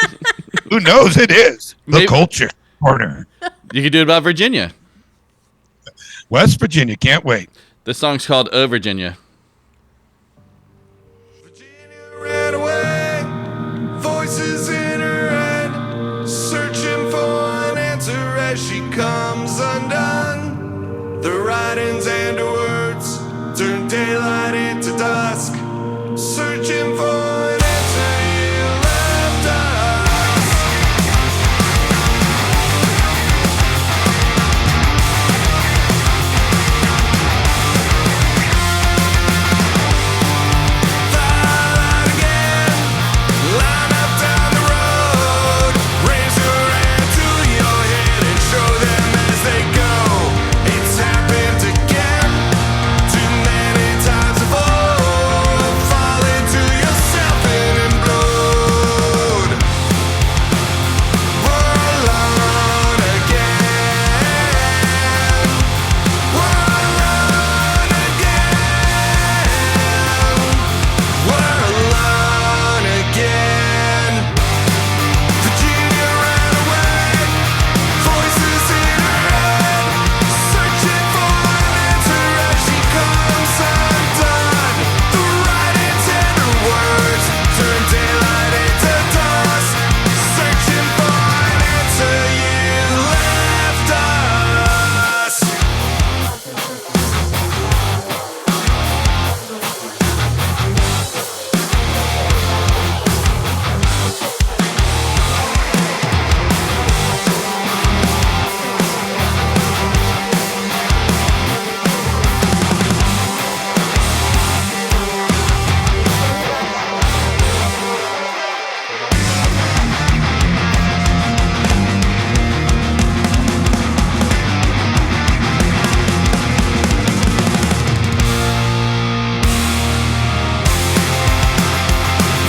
Who knows? It is. The Maybe- culture corner. You could do it about Virginia. West Virginia. Can't wait. This song's called "Oh Virginia." Ran away, voices in her head, searching for an answer as she comes undone. The writings and her words turn daylight into dusk, searching for an answer you left us. Line up down the road, raise your hand to your head and show them as they go. It's happened again, too many times before. Fall into yourself and implode. We're alone again. We're alone again. We're alone again. Virginia ran away, voices in her head, searching for an answer as she comes undone. The writings and her words turn daylight into dusk, searching for an answer you left us.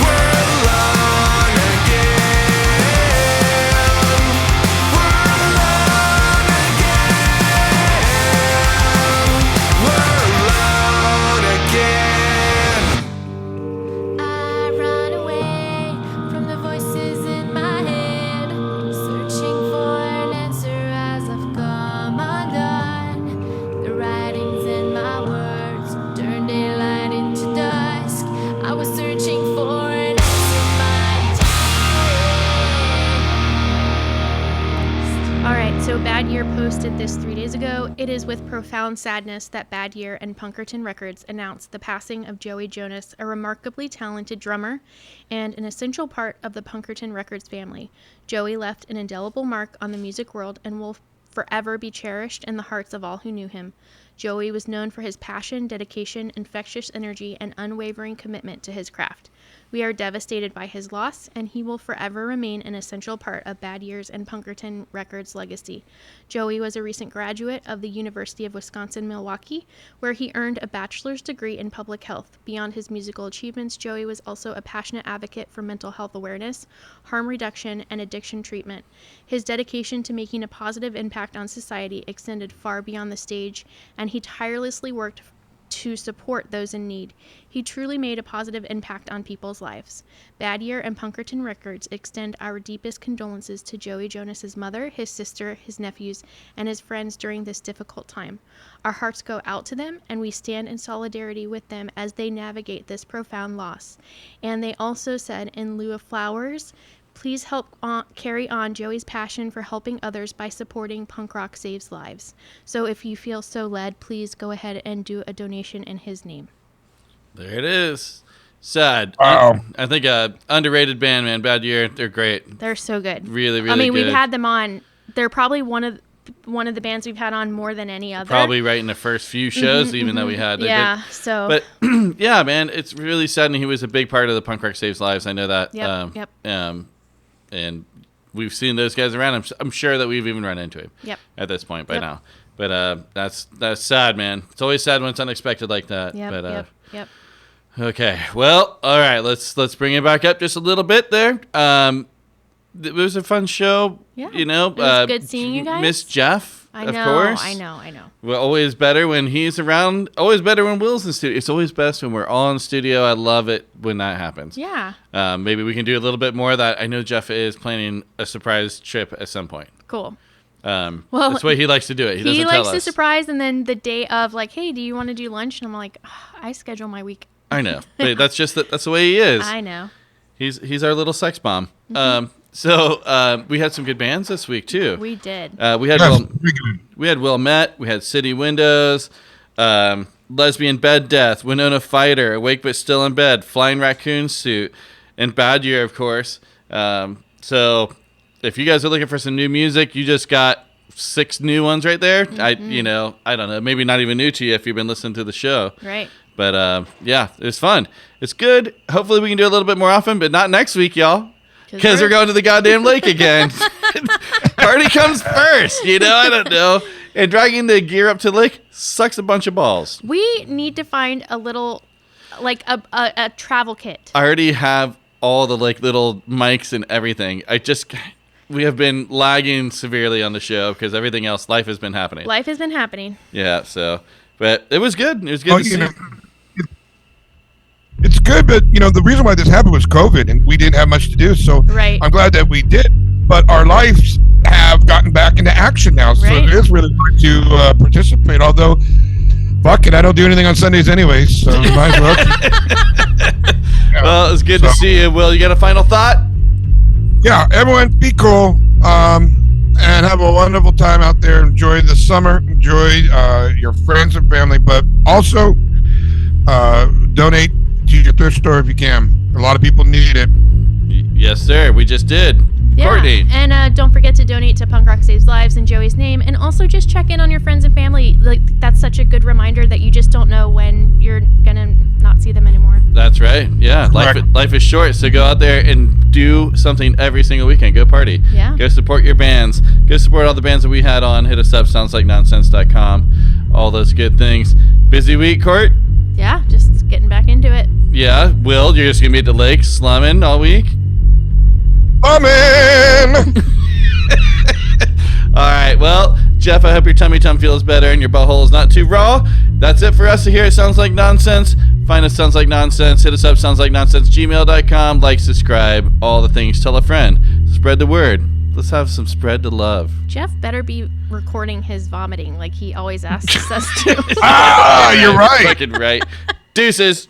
We're alone again. We're alone again. We're alone again. I run away from the voices in my head, searching for an answer as I've come undone. The writings in my words turn daylight into dusk. I was searching for an answer, my All right, so Bad Year posted this 3 days ago. It is with profound sadness that Bad Year and Punkerton Records announced the passing of Joey Jonas, a remarkably talented drummer and an essential part of the Punkerton Records family. Joey left an indelible mark on the music world and will forever be cherished in the hearts of all who knew him. Joey was known for his passion, dedication, infectious energy, and unwavering commitment to his craft. We are devastated by his loss, and he will forever remain an essential part of Bad Years and Punkerton Records' legacy. Joey was a recent graduate of the University of Wisconsin-Milwaukee, where he earned a bachelor's degree in public health. Beyond his musical achievements, Joey was also a passionate advocate for mental health awareness, harm reduction, and addiction treatment. His dedication to making a positive impact on society extended far beyond the stage, and he tirelessly worked to support those in need. He truly made a positive impact on people's lives. Bad Year and Punkerton Records extend our deepest condolences to Joey Jonas's mother, his sister, his nephews, and his friends during this difficult time. Our hearts go out to them, and we stand in solidarity with them as they navigate this profound loss. And they also said, in lieu of flowers, please help carry on Joey's passion for helping others by supporting Punk Rock Saves Lives. So if you feel so led, please go ahead and do a donation in his name. There it is. Sad. Wow. I think underrated band, man. Bad Year. They're great. They're so good. Really, really I mean, good. we've had them on. They're probably one of the bands we've had on more than any other. Probably right in the first few shows, even though we had. Yeah, so. But yeah, man, it's really sad, and he was a big part of the Punk Rock Saves Lives. I know that. Yep. And we've seen those guys around. I'm sure that we've even run into him. Yep. At this point by now. But that's sad, man. It's always sad when it's unexpected like that. Yep. Okay. Well, all right. Let's bring it back up just a little bit there. It was a fun show. Yeah. You know, it was good seeing you guys. Miss Jeff. I of know. course. I know. Well, always better when he's around. Always better when Will's in studio. It's always best when we're all in studio. I love it when that happens. Yeah. Maybe we can do a little bit more of that. I know Jeff is planning a surprise trip at some point. Cool. Well, that's the way he likes to do it. He doesn't likes tell to us. surprise, and then the day of, like, hey, do you want to do lunch? And I'm like, I schedule my week. I know. But that's the way he is. I know. He's our little sex bomb. So we had some good bands this week too. We did. We had Wilmette. We had City Windows, Lesbian Bed Death, Winona Fighter, Awake But Still in Bed, Flying Raccoon Suit, and Bad Year, of course. So if you guys are looking for some new music, you just got 6 new ones right there. I don't know, maybe not even new to you if you've been listening to the show. Right. But yeah, it was fun. It's good. Hopefully we can do a little bit more often, but not next week, y'all. Because we're going to the goddamn lake again. Party comes first, I don't know. And dragging the gear up to the lake sucks a bunch of balls. We need to find a little, like a travel kit. I already have all the little mics and everything. We have been lagging severely on the show because everything else, life has been happening. Life has been happening. Yeah, so, but it was good. It was good to see. It's good, but the reason why this happened was COVID, and we didn't have much to do. So right. I'm glad that we did. But our lives have gotten back into action now, so right. it is really hard to participate. Although, fuck it, I don't do anything on Sundays anyways, so you might as well. Well, it's good to see you, Will. You got a final thought? Yeah, everyone, be cool, and have a wonderful time out there. Enjoy the summer. Enjoy your friends and family, but also donate to your thrift store if you can. A lot of people need it. Yes, sir. We just did. Yeah. Courtney. And don't forget to donate to Punk Rock Saves Lives in Joey's name. And also just check in on your friends and family. Like, that's such a good reminder that you just don't know when you're going to not see them anymore. That's right. Yeah. Life is short. So go out there and do something every single weekend. Go party. Yeah. Go support your bands. Go support all the bands that we had on. Hit us up, soundslikenonsense.com. All those good things. Busy week, Court? Yeah. Just getting back into it. Yeah. Will, you're just going to be at the lake slumming all week? Amen. All right. Well, Jeff, I hope your tummy feels better and your butthole is not too raw. That's it for us here. It Sounds Like Nonsense. Find us Sounds Like Nonsense. Hit us up, soundslikenonsense@gmail.com. Like, subscribe, all the things. Tell a friend. Spread the word. Let's have some spread to love. Jeff better be recording his vomiting like he always asks us to. You're right. Fucking right. Deuces.